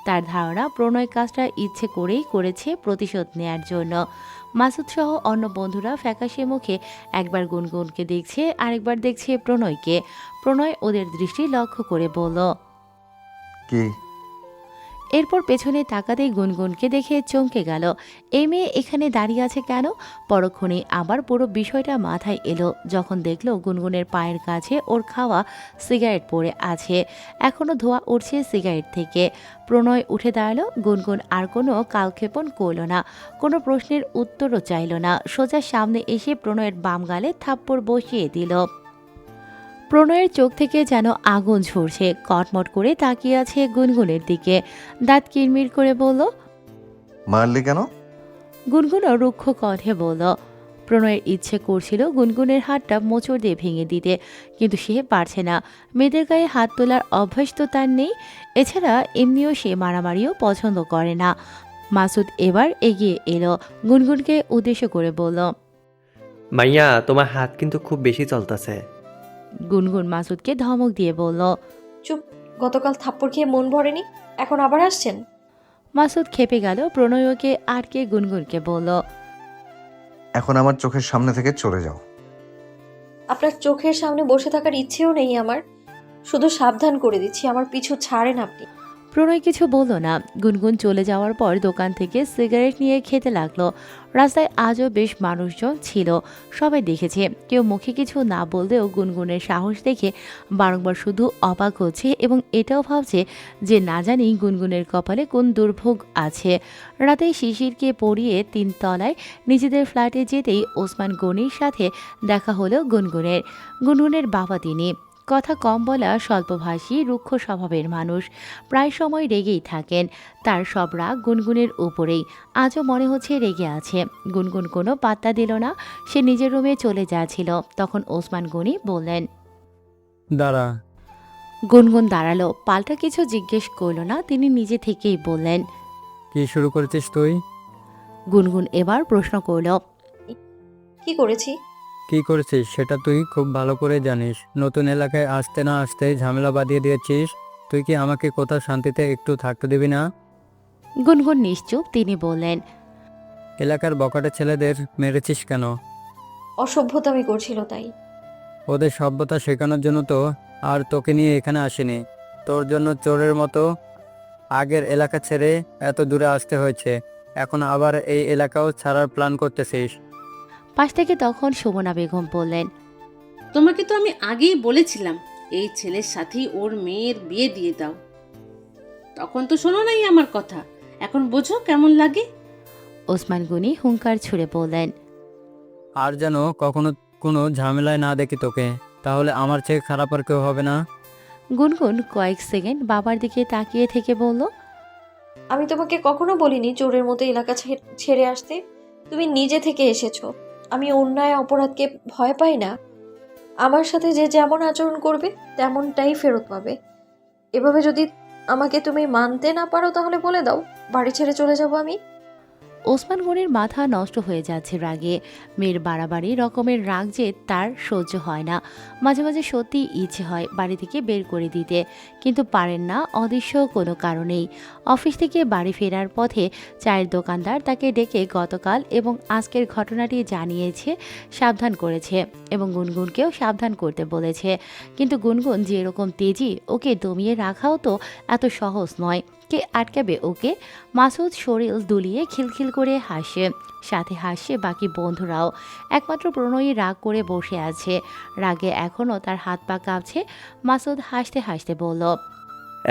তার ধারণা প্রণয় কাজটা ইচ্ছে করেই করেছে প্রতিশোধ নেয়ার জন্য। মাসুদ সহ অন্য বন্ধুরা ফ্যাকাশে মুখে একবার গুনগুনকে দেখছে, আরেকবার দেখছে প্রণয়কে। প্রণয় ওদের দৃষ্টি লক্ষ্য করে বলল, কি? এরপর পেছনে তাকাতেই গুনগুনকে দেখে চমকে গেল। এই মেয়ে এখানে দাঁড়িয়ে আছে কেন? পরক্ষণে আবার পুরো বিষয়টা মাথায় এলো যখন দেখলো গুনগুনের পায়ের কাছে ওর খাওয়া সিগারেট পড়ে আছে। এখনো ধোঁয়া উঠছে সিগারেট থেকে। প্রণয় উঠে দাঁড়ালো। গুনগুন আর কোনো কালক্ষেপণ করল না, কোনো প্রশ্নের উত্তরও চাইল না। সোজা সামনে এসে প্রণয়ের বাম গালে থাপ্পড় বসিয়ে দিল। প্রণয়ের চোখ থেকে যেন আগুন ঝরছে। কটমট করে তাকিয়ে আছে গুনগুনের দিকে। দাঁত কিরমির করে বলল, মারলি কেন? গুনগুনও রুক্ষ কণ্ঠে বলল। প্রণয়ের ইচ্ছে করছিল গুনগুনের হাতটা মোচড় দিয়ে ভেঙে দিতে, কিন্তু সে পারছে না। মেয়েদের গায়ে হাত তোলার অভ্যাস তো তার নেই। এছাড়া এমনিও সে মারামারিও পছন্দ করে না। মাসুদ এবার এগিয়ে এলো, গুনগুনকে উদ্দেশ্য করে বলল, মাইয়া, তোমার হাত কিন্তু খুব বেশি চলতেছে। গুনগুন মাসুদকে ধমক দিয়ে বলল। চুপ, গতকাল থাপ্পড় খেয়ে মন ভরেনি, এখন আবার আসছেন? মাসুদ খেপে গেল। প্রণয় ওকে আটকে গুনগুনকে বলল, এখন আমার চোখের সামনে থেকে চলে যাও। আপনার চোখের সামনে বসে থাকার ইচ্ছেও নেই আমার, শুধু সাবধান করে দিচ্ছি আমার পিছু ছাড়েন আপনি। প্রণয় কিছু বলল না। গুনগুন চলে যাওয়ার পর দোকান থেকে সিগারেট নিয়ে খেতে লাগলো। রাস্তায় আজও বেশ মানুষজন ছিল, সবাই দেখেছে। কেউ মুখে কিছু না বললেও গুনগুনের সাহস দেখে বারংবার শুধু অবাক হচ্ছে এবং এটাও ভাবছে যে না জানি গুনগুনের কপালে কোন দুর্ভোগ আছে। রাতে শিশিরকে পড়িয়ে 3 তলায় নিজেদের ফ্ল্যাটে যেতেই ওসমান গনির সাথে দেখা হলো গুনগুনের। গুনগুনের বাবা তিনি। কথা কম বলা, স্বল্পভাষী, রুক্ষ স্বভাবের মানুষ। প্রায় সময় রেগেই থাকেন। তার সব রাগ গুনগুনের উপরেই। আজও মনে হচ্ছে রেগে আছে। গুনগুন কোনো পাত্তা দিল না। সে নিজের রুমে চলে যাচ্ছিল, তখন ওসমান গনি বললেন, দাঁড়া। গুনগুন দাঁড়ালো। পাল্টা কিছু জিজ্ঞেস করল না, তিনি নিজে থেকেই বললেন, কি শুরু করেছিস তুই? গুনগুন এবার প্রশ্ন করল, কি করেছি? কি করেছিস সেটা তুই খুব ভালো করে জানিস। নতুন এলাকায় আসতে না আসতেই ঝামেলা বাঁধিয়ে দিয়েছিস। তুই কি আমাকে কোথাও শান্তিতে একটু থাকতে দিবি না? গুনগুন নিশ্চুপ। তিনি বললেন, এলাকার বকাটে ছেলেদের মেরেছিস কেন? অসভ্যতামি করছিল তাই। ওদের সভ্যতা শেখানোর জন্য তো আর তোকে নিয়ে এখানে আসেনি। তোর জন্য চোরের মতো আগের এলাকা ছেড়ে এত দূরে আসতে হয়েছে। এখন আবার এই এলাকাও ছাড়ার প্ল্যান করতেছিস। পাশ থেকে তখন সুমনা বেগম বললেন, তোমাকে তো আমি আগেই বলেছিলাম এই ছেলের সাথেই ওর মেয়ের বিয়ে দিয়ে দাও। তখন তো শোনো নাই আমার কথা, এখন বোঝো কেমন লাগে। ওসমান গনি হুঙ্কার ছুড়ে বললেন। আর যেন কখনো কোনো ঝামেলায় না দেখি তোকে, তাহলে আমার চেয়ে খারাপ আর কেউ হবে না। গুনগুন কয়েক সেকেন্ড বাবার দিকে তাকিয়ে থেকে বলল, আমি তোমাকে কখনো বলিনি চোরের মতো এলাকা ছেড়ে আসতে। তুমি নিজে থেকে এসেছো। আমি অন্যায় অপরাধকে ভয় পাই না। আমার সাথে যে যেমন আচরণ করবে তেমনটাই ফেরত পাবে। এভাবে যদি আমাকে তুমি মানতে না পারো তাহলে বলে দাও, বাড়ি ছেড়ে চলে যাব আমি। ওসমান গনির মাথা নষ্ট হয়ে যাচ্ছে রাগে। মেয়ের বাড়াবাড়ি রকমের রাগ যে তার সহ্য হয় না। মাঝে মাঝে সত্যি ইচ্ছে হয় বাড়ি থেকে বের করে দিতে, কিন্তু পারেন না অদৃশ্য কোনো কারণেই। অফিস থেকে বাড়ি ফেরার পথে চায়ের দোকানদার তাকে ডেকে গতকাল এবং আজকের ঘটনাটি জানিয়েছে, সাবধান করেছে এবং গুনগুনকেও সাবধান করতে বলেছে। কিন্তু গুনগুন যেরকম তেজি, ওকে দমিয়ে রাখাও তো এত সহজ নয়। কে আটকাবে ওকে? মাসুদ শরীর দুলিয়ে খিলখিল করে হাসে, সাথে হাসছে বাকি বন্ধুরাও। একমাত্র প্রণয়ী রাগ করে বসে আছে, রাগে এখনও তার হাত পা কাঁপছে। মাসুদ হাসতে হাসতে বলল,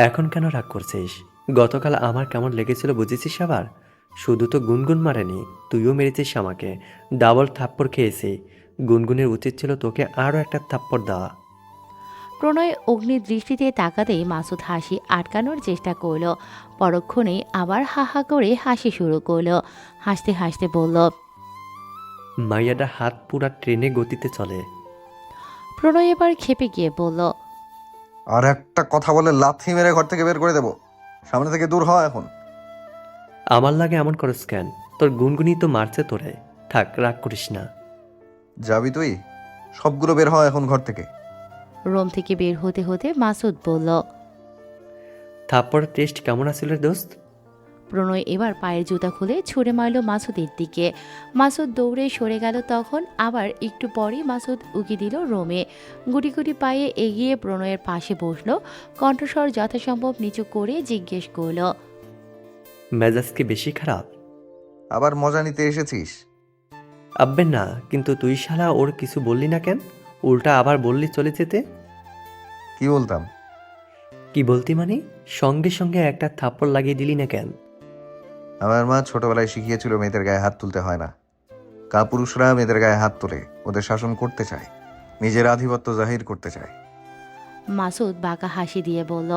এখন কেন রাগ করছিস? গতকাল আমার কেমন লেগেছিল বুঝেছিস আবার? শুধু তো গুনগুন মারেনি, তুইও মেরেছিস আমাকে। ডাবল থাপ্পড় খেয়েছি। গুনগুনের উচিত ছিল তোকে আরও একটা থাপ্পড় দেওয়া। প্রণয় অগ্নি দৃষ্টিতে তাকাতেই মাসুদ হাসি আটকানোর চেষ্টা করল। পরক্ষণেই আবার হা হা করে হাসি শুরু করলো। হাসতে হাসতে বলল, মাইয়াটা হাত পুরা ট্রেনে গতিতে চলে। প্রণয় এবার খেপে গিয়ে বলল, আর একটা কথা বলে লাথি মেরে ঘর থেকে বের করে দেবো। সামনে থেকে দূর হয় এখন। আমার লাগে এমন করস কেন? তোর গুনগুনি তো মারছে তোরে। থাক, রাগ করিস না। যাবি তুই? সবগুলো বের হয় এখন ঘর থেকে। রুম থেকে বের হতে হতে মাসুদ বলল, থাপ্পড়ের টেস্ট কেমন আছিল রে দোস্ত? প্রণয় এবার পায়ের জুতা খুলে ছুঁড়ে মারল মাসুদের দিকে। মাসুদ দৌড়ে সরে গেল। তখন আবার একটু পরেই মাসুদ উকি দিল রোমে। গুটি গুটি পায়ে এগিয়ে প্রণয়ের পাশে বসলো। কণ্ঠস্বর যথাসম্ভব নিচু করে জিজ্ঞেস করল, মেজাজ কি বেশি খারাপ? আবার মজা নিতে এসেছিস? আব্বে না, কিন্তু তুই শালা ওর কিছু বললি না কেন? উল্টা আবার বললি চলে যেতে। কি বলতাম? কি বলতি মানে? সঙ্গে সঙ্গে একটা থাপ্পড় লাগিয়ে দিলি না কেন? আমার মা ছোটবেলায় শিখিয়েছিল মেয়েদের গায়ে হাত তুলতে হয় না। কাপুরুষরা মেয়েদের গায়ে হাত তোলে, ওদের শাসন করতে চায়, নিজের আধিপত্য জাহির করতে চায়। মাসুদ বাঁকা হাসি দিয়ে বলল,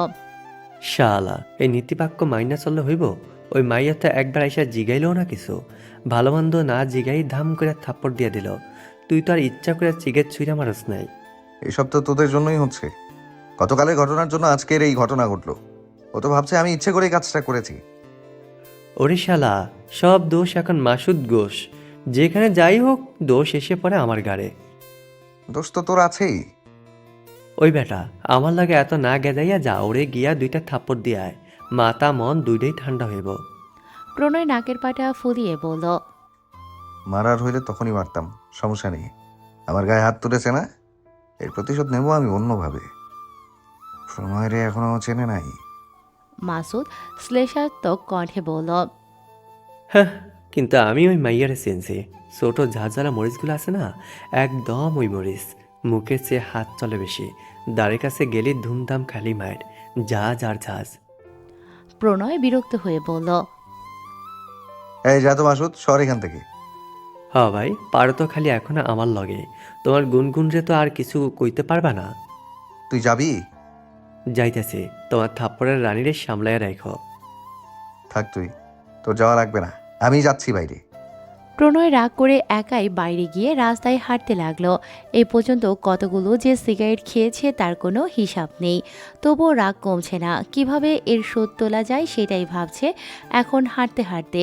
শালা, এই নীতিবাক্য মাইনা চললে হইব? ওই মাইয়া তো একবার এসে জিগাইলও না কিছু। ভালো মন্দ না জিগাই ধাম করে থাপ্পড় দিয়ে দিল। তুই তো আর ইচ্ছা করে চিগের ছুঁড়া মারস নাই। এসব তো তোদের জন্যই হচ্ছে। গতকালের ঘটনার জন্য আজকের এই ঘটনা ঘটলো। ও তো ভাবছে আমি ইচ্ছে করে কাজটা করেছি। ওরে শালা, সব দোষ এখন মাসুদ ঘোষ। যেখানে যাই হোক দোষ এসে পড়ে আমার গাড়ে। দোষ তো তোর আছেই। ওই বেটা, আমার লাগে এত না গেদাইয়া যা, ওরে গিয়া দুইটা থাপ্পড় দিয়ে আয়। মাথা মন দুইটাই ঠান্ডা হইব। প্রণয় নাকের পাটা ফুলিয়ে বলল, মারার হইলে তখনই মারতাম, সমস্যা নেই। আমার গায়ে হাত তুলেছে না, এর প্রতিশোধ নেব আমি অন্যভাবে। সময় রে এখনো চেনে নাই। মাসুদ শ্লেষাত্মক কণ্ঠে বলল, হ্যাঁ, কিন্তু আমি ওই মাইয়ারে চিনছি। ছোট ঝাঁঝালা মরিচগুলো আছে না, একদম ওই মরিচ। মুখের চেয়ে হাত চলে বেশি। দাঁড়ের কাছে গেলে ধুমধাম খালি মায়ের ঝাঁজ আর ঝাঁজ। প্রণয় বিরক্ত হয়ে বলল, এই যা তো মাসুদ, সর এখান থেকে। হ্যাঁ ভাই, পারো তো খালি এখন আমার লগে। তোমার গুনগুন রে তো আর কিছু কইতে পারবা না। তুই যাবি? যাইতেছি, তোমার থাপ্পড়ের রানীরে সামলাইয়া রাখো। থাক তুই, তোর যাওয়া লাগবে না, আমি যাচ্ছি বাইরে। প্রণয় রাগ করে একাই বাইরে গিয়ে রাস্তায় হাঁটতে লাগলো। এই পর্যন্ত কতগুলো যে সিগারেট খেয়েছে তার কোনো হিসাব নেই। তবুও রাগ কমছে না। কিভাবে এর শোধ তোলা যায় সেটাই ভাবছে এখন হাঁটতে হাঁটতে।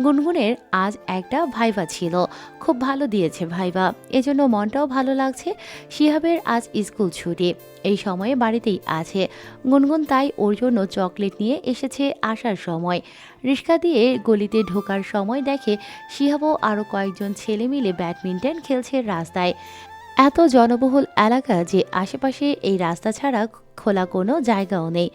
গুনগুনের আজ একটা ভাইভা ছিল, খুব ভালো দিয়েছে ভাইভা, এজন্য মনটাও ভালো লাগছে। শিহাবের আজ স্কুল ছুটি, এই সময়ে বাড়িতেই আছে। গুনগুন তাই ওর জন্য চকলেট নিয়ে এসেছে আসার সময়। রিক্সা দিয়ে গলিতে ঢোকার সময় দেখে শিহাবও আরও কয়েকজন ছেলে মিলে ব্যাডমিন্টন খেলছে রাস্তায়। এত জনবহুল এলাকা যে আশেপাশে এই রাস্তা ছাড়া খোলা কোনো জায়গাও নেই।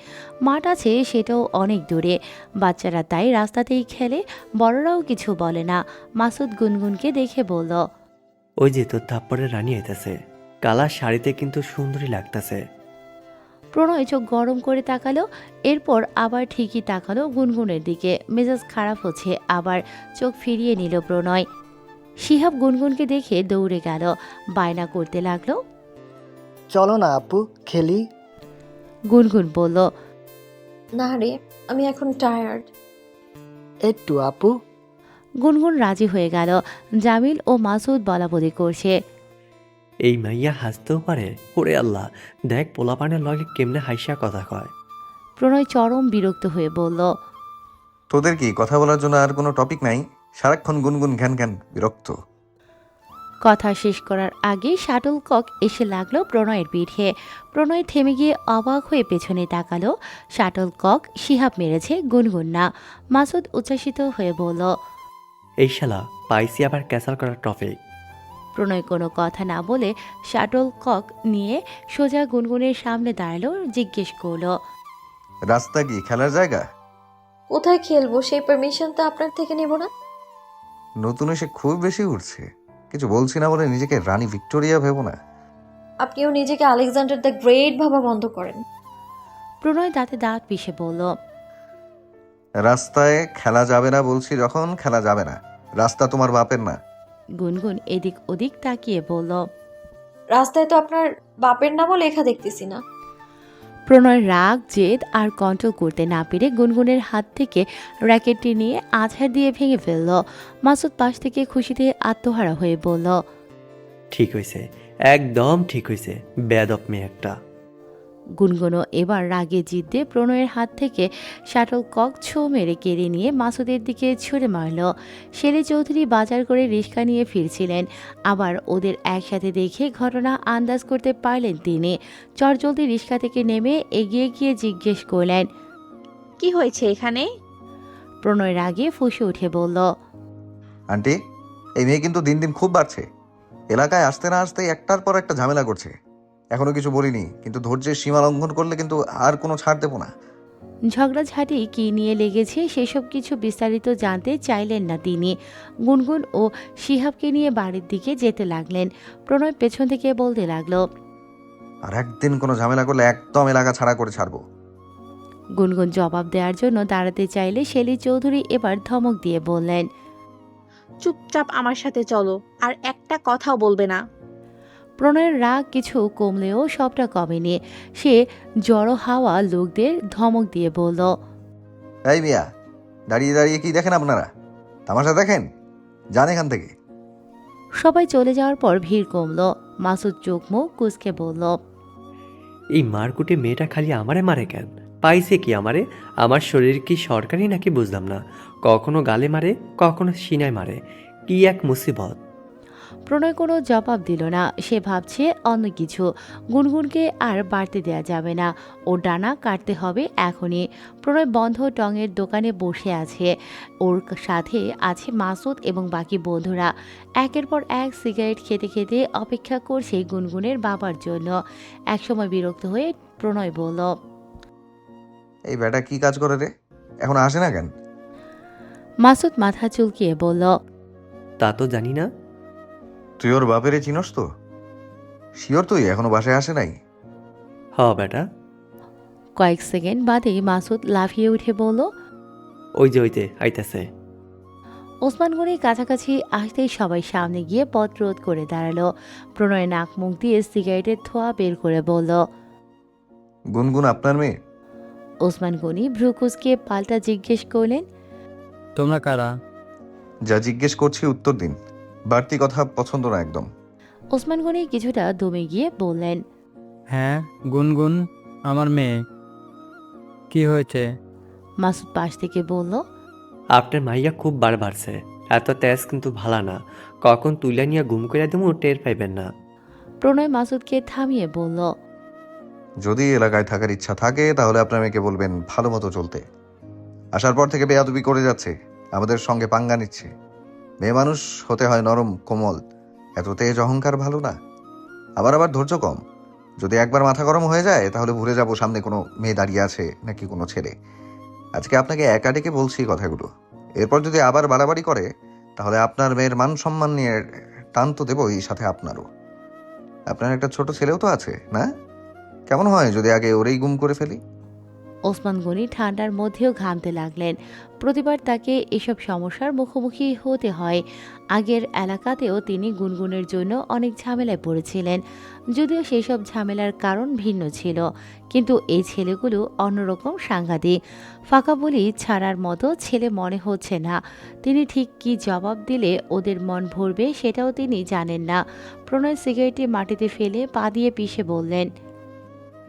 মাঠ আছে, সেটাও অনেক দূরে। বাচ্চারা তাই রাস্তাতেই খেলে, বড়রাও কিছু বলে না। মাসুদ গুনগুনকে দেখে বলল, ওই যে তোর থাপ্পড়ের রানী আইতাছে। কালা শাড়িতে কিন্তু সুন্দরী লাগতাছে। প্রণয় চোখ গরম করে তাকালো, এরপর আবার ঠিকই তাকালো গুনগুনের দিকে। মেজাজ খারাপ হচ্ছে, আবার চোখ ফিরিয়ে নিল প্রণয়। শিহাব গুনগুনকে দেখে দৌড়ে গেল, বায়না করতে লাগলো। চলো না আপু, খেলি। গুনগুন বলল, না রে, আমি এখন টায়ার্ড। একটু আপু। গুনগুন রাজি হয়ে গেল। জামিল ও মাসুদ বলাবলি করছে। এই মাইয়া হাসতেও পারে? ওরে আল্লাহ, দেখ পোলাপানের লগে কেমনে হাইসা কথা কয়। প্রণয় চরম বিরক্ত হয়ে বলল, তোদের কি কথা বলার জন্য আর কোনো টপিক নাই? সারাক্ষণ গুনগুন ঘ্যান ঘ্যান, বিরক্ত। কথা শেষ করার আগে শাটল কক এসে লাগলো প্রণয়ের পিঠে। প্রণয় থেমে গিয়ে অবাক হয়ে পেছনে তাকালো। শাটল কক শিহাব মেরেছে, গুনগুন না। মাসুদ উচ্ছ্বাসিত হয়ে বলল। এই শালা পাইসি আবার ক্যাসাল করার টপিক। প্রণয় কোনো কথা না বলে শাটল কক নিয়ে সোজা গুনগুনের সামনে দাঁড়ালো, জিজ্ঞেস করলো, রাস্তা কি খেলার জায়গা? কোথায় খেলবো সেই পারমিশন তো আপনার থেকে নেব না। নতুন এসে খুব বেশি উঠছে, কিছু বলছি না বলে নিজেকে রানী ভিক্টোরিয়া ভেবো না। আপনিও নিজেকে আলেকজান্ডার দ্য গ্রেট ভাবা বন্ধ করেন। প্রণয় দাঁতে দাঁত পিষে বলল, রাস্তায় খেলা যাবে না বলছি, যখন খেলা যাবে না। রাস্তা তোমার বাপের না। গুনগুন এদিক ওদিক তাকিয়ে বলল। রাস্তায় তো আপনার বাপের নামও লেখা দেখতেছি না। প্রণয় রাগ জেদ আর কন্ট্রোল করতে না পেরে গুনগুনের হাত থেকে র্যাকেটটি নিয়ে আছাড় দিয়ে ভেঙে ফেলল। মাসুদ পাশ থেকে খুশিতে আত্মহারা হয়ে বলল, ঠিক হয়েছে, একদম ঠিক হয়েছে, বেয়াদব মেয়ে একটা। গুনগুনও এবার রাগে জিদ্দে প্রণয়ের হাত থেকে শাটল কক ছো মেরে কেড়ে নিয়ে মাসুদের দিকে ছুঁড়ে মারল। শেলি চৌধুরী বাজার করে রিক্সা নিয়ে ফিরছিলেন, আবার ওদের একসাথে দেখে ঘটনা আন্দাজ করতে পারলেন তিনি। চটজলদি রিক্সা থেকে নেমে এগিয়ে গিয়ে জিজ্ঞেস করলেন, কি হয়েছে এখানে? প্রণয় রাগে ফুঁসে উঠে বলল, আন্টি, এই মেয়ে কিন্তু দিন দিন খুব বাড়ছে। এলাকায় আসতে না আসতেই একটার পর একটা ঝামেলা করছে। এখনো কিছু বলিনি, কিন্তু ধৈর্যের সীমা লঙ্ঘন করলে কিন্তু আর কোনো ছাড় দেবো না। ঝগড়াঝাটি কি নিয়ে লেগেছে সেসব কিছু বিস্তারিত জানতে চাইলেন না তিনি। গুনগুন ও শিহাবকে নিয়ে বাড়ির দিকে যেতে লাগলেন। প্রণয় পেছন থেকে বলতে লাগলো, আর একদিন কোনো ঝামেলা করলে একদম এলাকা ছাড়া করে ছাড়বো। গুনগুন জবাব দেওয়ার জন্য দাঁড়াতে চাইলে শেলি চৌধুরী এবার ধমক দিয়ে বললেন, চুপচাপ আমার সাথে চলো, আর একটা কথাও বলবে না। প্রণয়ের রাগ কিছু কমলেও সবটা কমেনি। সে জড়ো হাওয়া লোকদের ধমক দিয়ে বলল, এই মিয়া, দাঁড়িয়ে দাঁড়িয়ে কি দেখেন আপনারা? তামাশা দেখেন? যান এখান থেকে। সবাই চলে যাওয়ার পর ভিড় কমলো। মাসুদ চোখ মুখ কুঁচকে বলল, এই মারকুটে মেয়েটা খালি আমারে মারে কেন? পাইছে কি আমারে? আমার শরীর কি সরকারি নাকি বুঝলাম না। কখনো গালে মারে, কখনো সিনায় মারে, কি এক মুসিবত। প্রণয় কোনো জবাব দিল না। সে ভাবছে অন্য কিছু। গুনগুনকে আর বাড়তে দেয়া যাবে না, ও ডানা কাটতে হবে এখনই। প্রণয় বন্ধ টঙের দোকানে বসে আছে। ওর সাথে আছে মাসুদ এবং বাকি বন্ধুরা। একের পর এক সিগারেট খেতে খেতে অপেক্ষা করছে গুনগুনের বাবার জন্য। একসময় বিরক্ত হয়ে প্রণয় বলল, এই বেটা কি কাজ করে রে? এখন আসে না কেন? মাসুদ মাথা চুলকিয়ে বলল, তা তো জানি না। তুই ওর বাপেরে চিনস তো? শিওর তুই এখনো বাসায় আসে নাই? হ বেটা। কয়েক সেকেন্ড বাদে মাসুদ লাফিয়ে উঠে বলল, ওই যে আইতাছে। ওসমান গনির কাছাকাছি আসতেই সবাই সামনে গিয়ে পথ রোধ করে দাঁড়ালো। প্রণয় নাক মুখ দিয়ে সিগারেটের ধোঁয়া বের করে বলল, গুনগুন আপনার মেয়ে? ওসমান গনি ভ্রুকুসকে পাল্টা জিজ্ঞেস করলেন, তোমরা কারা? যা জিজ্ঞেস করছি উত্তর দিন। বাড়তি কথা পছন্দ না একদম। ওসমান গনি কিছুটা দমে গিয়ে বললেন, হ্যাঁ, গুনগুন আমার মেয়ে। কি হয়েছে? মাসুদ পাশ থেকে বলল, আপনার মাইয়া খুব বার বাড়ছে, এত তেজ কিন্তু ভালা না। কখন তুলে নিয়ে গুম করে দেবো টের পাইবেন না। প্রণয় মাসুদকে থামিয়ে বলল, যদি এলাকায় থাকার ইচ্ছা থাকে তাহলে আপনার মেয়েকে বলবেন ভালো মতো চলতে। আসার পর থেকে বেয়াদবি করে যাচ্ছে, আমাদের সঙ্গে পাঙ্গা নিচ্ছে। মেয়ে মানুষ হতে হয় নরম কোমল, এত তেজ অহংকার ভালো না। আবার ধৈর্য কম। যদি একবার মাথা গরম হয়ে যায় তাহলে ভুলে যাব সামনে কোনো মেয়ে দাঁড়িয়ে আছে নাকি কোনো ছেলে। আজকে আপনাকে একা ডেকে বলছি কথাগুলো। এরপর যদি আবার বাড়াবাড়ি করে তাহলে আপনার মেয়ের মান সম্মান নিয়ে টান তো দেবই, সাথে আপনারও। আপনার একটা ছোট ছেলেও তো আছে না? কেমন হয় যদি আগে ওরেই গুম করে ফেলি? ওসমান গনি ঠান্ডার মধ্যেও ঘামতে লাগলেন। প্রতিবার তাকে এসব সমস্যার মুখোমুখি হতে হয়। আগের এলাকাতেও তিনি গুনগুনের জন্য অনেক ঝামেলায় পড়েছিলেন, যদিও সেই সব ঝামেলার কারণ ভিন্ন ছিল। কিন্তু এই ছেলেগুলো অন্যরকম সাংঘাতিক। ফাঁকা বলি ছাড়ার মতো ছেলে মনে হচ্ছে না। তিনি ঠিক কী জবাব দিলে ওদের মন ভরবে সেটাও তিনি জানেন না। প্রণয় সিগারেটটি মাটিতে ফেলে পা দিয়ে পিষে বললেন।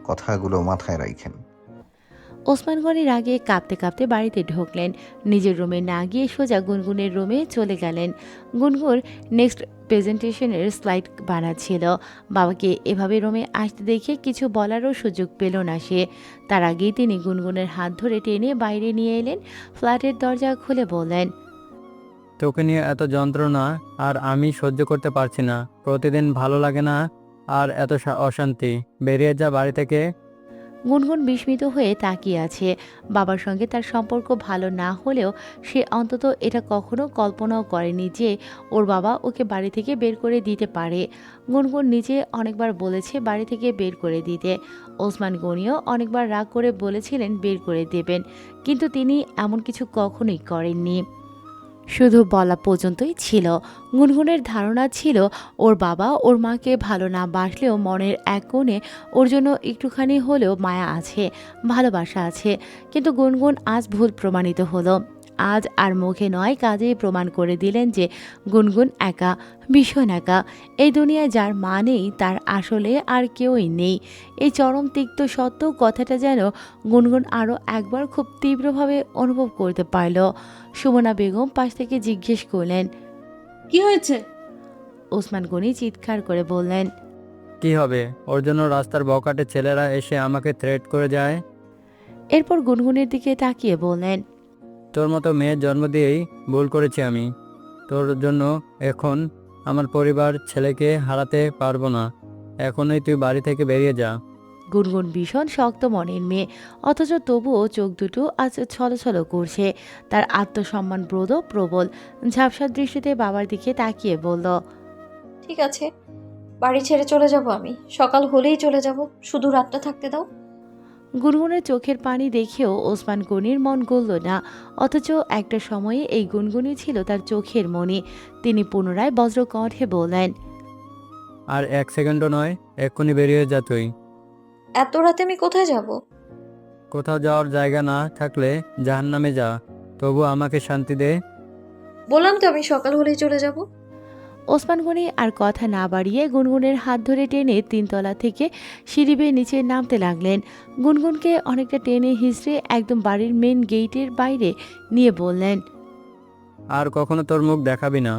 কথাগুলো মাথায় রাখেন। ওসমান গনি রাগে কাঁপতে কাঁপতে বাড়িতে ঢুকলেন। নিজের রুমে না গিয়ে সোজা গুনগুনের রুমে চলে গেলেন। গুনগুন নেক্সট প্রেজেন্টেশনের স্লাইড বানাচ্ছিল। বাবাকে এভাবে রুমে আসতে দেখে কিছু বলারও সুযোগ পেল না সে। তার আগেই তিনি গুনগুনের হাত ধরে টেনে বাইরে নিয়ে এলেন। ফ্ল্যাটের দরজা খুলে বললেন, তোকে নিয়ে এত যন্ত্রণা আর আমি সহ্য করতে পারছি না। প্রতিদিন ভালো লাগে না আর এত অশান্তি। বেরিয়ে যা বাড়ি থেকে। গুনগুন বিস্মিত হয়ে তাকিয়ে আছে। বাবার সঙ্গে তার সম্পর্ক ভালো না হলেও সে অন্তত এটা কখনো কল্পনাও করেনি যে ওর বাবা ওকে বাড়ি থেকে বের করে দিতে পারে। গুনগুন নিজে অনেকবার বলেছে বাড়ি থেকে বের করে দিতে। ওসমান গনিও অনেকবার রাগ করে বলেছিলেন বের করে দেবেন, কিন্তু তিনি এমন কিছু কখনোই করেননি। শুধু বলা পর্যন্তই ছিল। গুনগুনের ধারণা ছিল ওর বাবা ওর মাকে ভালো না বাসলেও মনের এক কোণে ওর জন্য একটুখানি হলেও মায়া আছে, ভালোবাসা আছে। কিন্তু গুনগুন আজ ভুল প্রমাণিত হলো। আজ আর মুখে নয় কাজেই প্রমাণ করে দিলেন যে গুনগুন একা, ভীষণ একা। এই দুনিয়ায় যার মা নেই তার আসলে আর কেউই নেই। এই চরম তিক্ত সত্য কথাটা যেন গুনগুন আরও একবার খুব তীব্রভাবে অনুভব করতে পারল। সুমনা বেগম পাশ থেকে জিজ্ঞেস করলেন। কি হয়েছে? ওসমান গনি চিৎকার করে বললেন, কি হবে? ওর জন্য রাস্তার বকাটে ছেলেরা এসে আমাকে থ্রেট করে যায়। এরপর গুনগুনের দিকে তাকিয়ে বললেন, তোর মতো মেয়ের জন্ম দিয়েই ভুল করেছি আমি। তোর জন্য এখন আমার পরিবার ছেলেকে হারাতে পারবো না। এখনই তুই বাড়ি থেকে বেরিয়ে যা। গুনগুন ভীষণ শক্ত মনের মেয়ে, অথচ তবুও চোখ দুটো আজ ছলছল করছে। তার আত্মসম্মান বোধও প্রবল। ঝাপসা দৃষ্টিতে বাবার দিকে তাকিয়ে বলল, ঠিক আছে, বাড়ি ছেড়ে চলে যাব আমি। সকাল হলেই চলে যাব, শুধু রাতটা থাকতে দাও। গুনগুনের চোখের পানি দেখেও ওসমান গনির মন গলল না। অথচ একটা সময়ে এই গুনগুনি ছিল তার চোখের মণি। তিনি পুনরায় বজ্রকণ্ঠে বললেন, আর এক সেকেন্ডও নয়, এক্ষুনি বেরিয়ে যা তুই। এত রাতে আমি কোথায় যাব? কোথাও যাওয়ার জায়গা না থাকলে জাহান্নামে যা, তবু আমাকে শান্তি দে। বললাম তো আমি সকাল হলেই চলে যাব। ওসমান গনি আর কথা না বাড়িয়ে গুনগুনের হাত ধরে টেনে 3 তলা থেকে সিঁড়ি বেয়ে নিচে নামতে লাগলেন। গুনগুনকে অনেকটা টেনে হিঁচড়ে একদম বাড়ির মেন গেটের বাইরে নিয়ে বললেন, আর কখনো তোর মুখ দেখাবি না।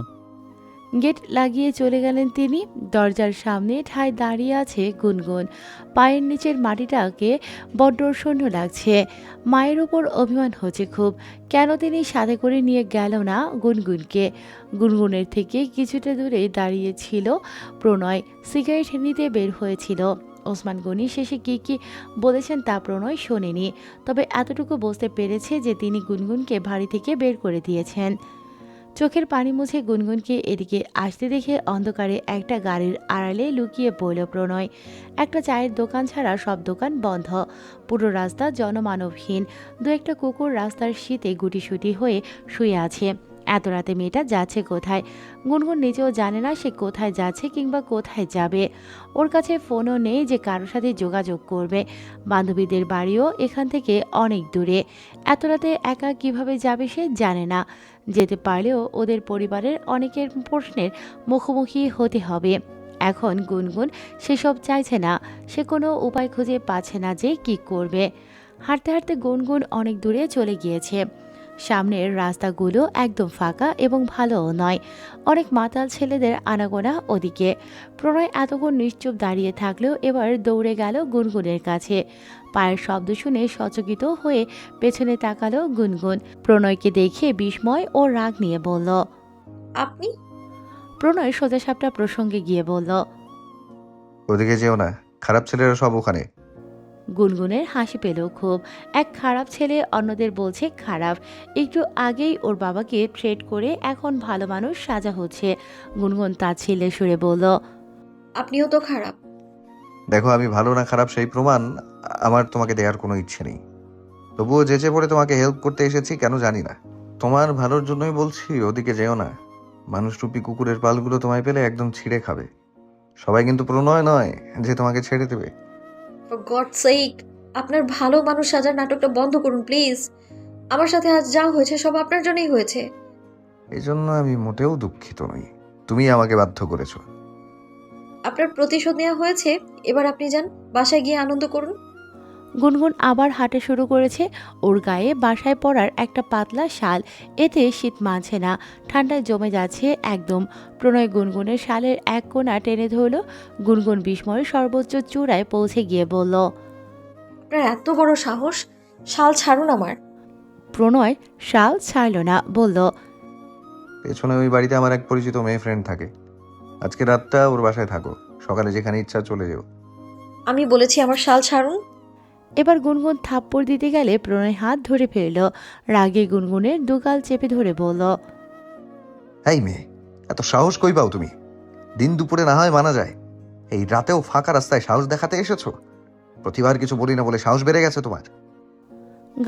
গেট লাগিয়ে চলে গেলেন তিনি। দরজার সামনে ঠায় দাঁড়িয়ে আছে গুনগুন। পায়ের নিচের মাটিটাকে বড্ড শূন্য লাগছে। মায়ের ওপর অভিমান হচ্ছে খুব। কেন তিনি সাথে করে নিয়ে গেল না গুনগুনকে? গুনগুনের থেকে কিছুটা দূরে দাঁড়িয়েছিল প্রণয়। সিগারেট নিতে বের হয়েছিল। ওসমান গনি শেষে কি বলেছেন তা প্রণয় শোনেনি, তবে এতটুকু বুঝতে পেরেছে যে তিনি গুনগুনকে বাড়ি থেকে বের করে দিয়েছেন। চোখের পানি মুছে গুনগুনকে এদিকে আসতে দেখে অন্ধকারে একটা গাড়ির আড়ালে লুকিয়ে পড়ল প্রণয়। একটা চায়ের দোকান ছাড়া সব দোকান বন্ধ। পুরো রাস্তা জনমানবহীন। দু একটা কুকুর রাস্তার শীতে গুটিসুটি হয়ে শুয়ে আছে। এত রাতে মেয়েটা যাচ্ছে কোথায়? গুনগুন নিজেও জানে না সে কোথায় যাচ্ছে কিংবা কোথায় যাবে। ওর কাছে ফোনও নেই যে কারোর সাথে যোগাযোগ করবে। বান্ধবীদের বাড়িও এখান থেকে অনেক দূরে। এত রাতে একা কিভাবে যাবে সে জানে না। যেতে পারলেও ওদের পরিবারের অনেকের প্রশ্নের মুখোমুখি হতে হবে। এখন গুনগুন সেসব চাইছে না। সে কোনো উপায় খুঁজে পাচ্ছে না যে কি করবে। হাঁটতে হাঁটতে গুনগুন অনেক দূরে চলে গিয়েছে। সামনের রাস্তাগুলো একদম ফাঁকা এবং ভালোও নয়। অনেক মাতাল ছেলেদের আনাগোনা ওদিকে। প্রণয় এতক্ষণ নিশ্চুপ দাঁড়িয়ে থাকলেও এবার দৌড়ে গেল গুনগুনের কাছে। পায়ের শব্দ শুনে সচকিত হয়ে পেছনে তাকালো গুনগুন। প্রণয়কে দেখে বিস্ময় ও রাগ নিয়ে বলল, আপনি? প্রণয় সোজাসাপটা প্রসঙ্গে গিয়ে বলল, ওদিকে যেও না, খারাপ ছেলেরা সব ওখানে। গুনগুনের হাসি পেল খুব। এক খারাপ ছেলে অন্যদের বলছে খারাপ। একটু আগেই ওর বাবাকে থ্রেট করে এখন ভালো মানুষ সাজা হচ্ছে। গুনগুন তার ছেলে সুরে বলল, আপনিও তো খারাপ। দেখো, আমি ভালো না খারাপ সেই প্রমাণ আমার তোমাকে দেওয়ার কোনো ইচ্ছে নেই। তবুও যেচে পড়ে তোমাকে হেল্প করতে এসেছি, কেন জানি না। তোমার ভালোর জন্যই বলছি, ওদিকে যেও না। মানুষরূপী কুকুরের পালগুলো তোমায় পেলে একদম ছিঁড়ে খাবে। সবাই কিন্তু প্রণয় নয় যে তোমাকে ছেড়ে দেবে। ফর গড সেক, আপনার ভালো মানুষ সাজার নাটকটা বন্ধ করুন প্লিজ। আমার সাথে আজ যা হয়েছে সব আপনার জন্যই হয়েছে। এই জন্য আমি মোটেও দুঃখিত নই। তুমি আমাকে বাধ্য করেছো। আপনার প্রতিশোধ নেওয়া হয়েছে, এবার আপনি যান, বাসায় গিয়ে আনন্দ করুন। গুনগুন আবার হাঁটা শুরু করেছে। ওর গায়ে বাসায় পরার একটা পাতলা শাল, এতে শীত মানছে না, ঠান্ডায় জমে যাচ্ছে একদম। প্রণয় গুনগুনের শালের এক কোণা টেনে ধরল। গুনগুন বিস্ময়ের সর্বোচ্চ চূড়ায় পৌঁছে গিয়ে বলল, আপনার এত বড় সাহস! শাল ছাড়ুন আমার। প্রণয় শাল ছাড়ল না, বলল, পেছনে ওই বাড়িতে আমার এক পরিচিত মেয়ে ফ্রেন্ড থাকে। আজকে রাতটা ওর বাসায় থাকো, সকালে যেখানে ইচ্ছা চলে যেও। আমি বলেছি আমার শাল ছাড়ুন। এবার গুনগুন থাপ্পড় দিতে গেলে প্রণয় হাত ধরে ফেলল। রাগে গুনগুনের দুগাল চেপে ধরে বলল, এই মেয়ে, এত সাহস কই পাও তুমি? দিন দুপুরে না হয় মানা যায়, এই রাতেও ফাঁকা রাস্তায় সাহস দেখাতে এসেছো? প্রতিবার কিছু বলি না বলে সাহস বেড়ে গেছে তোমার।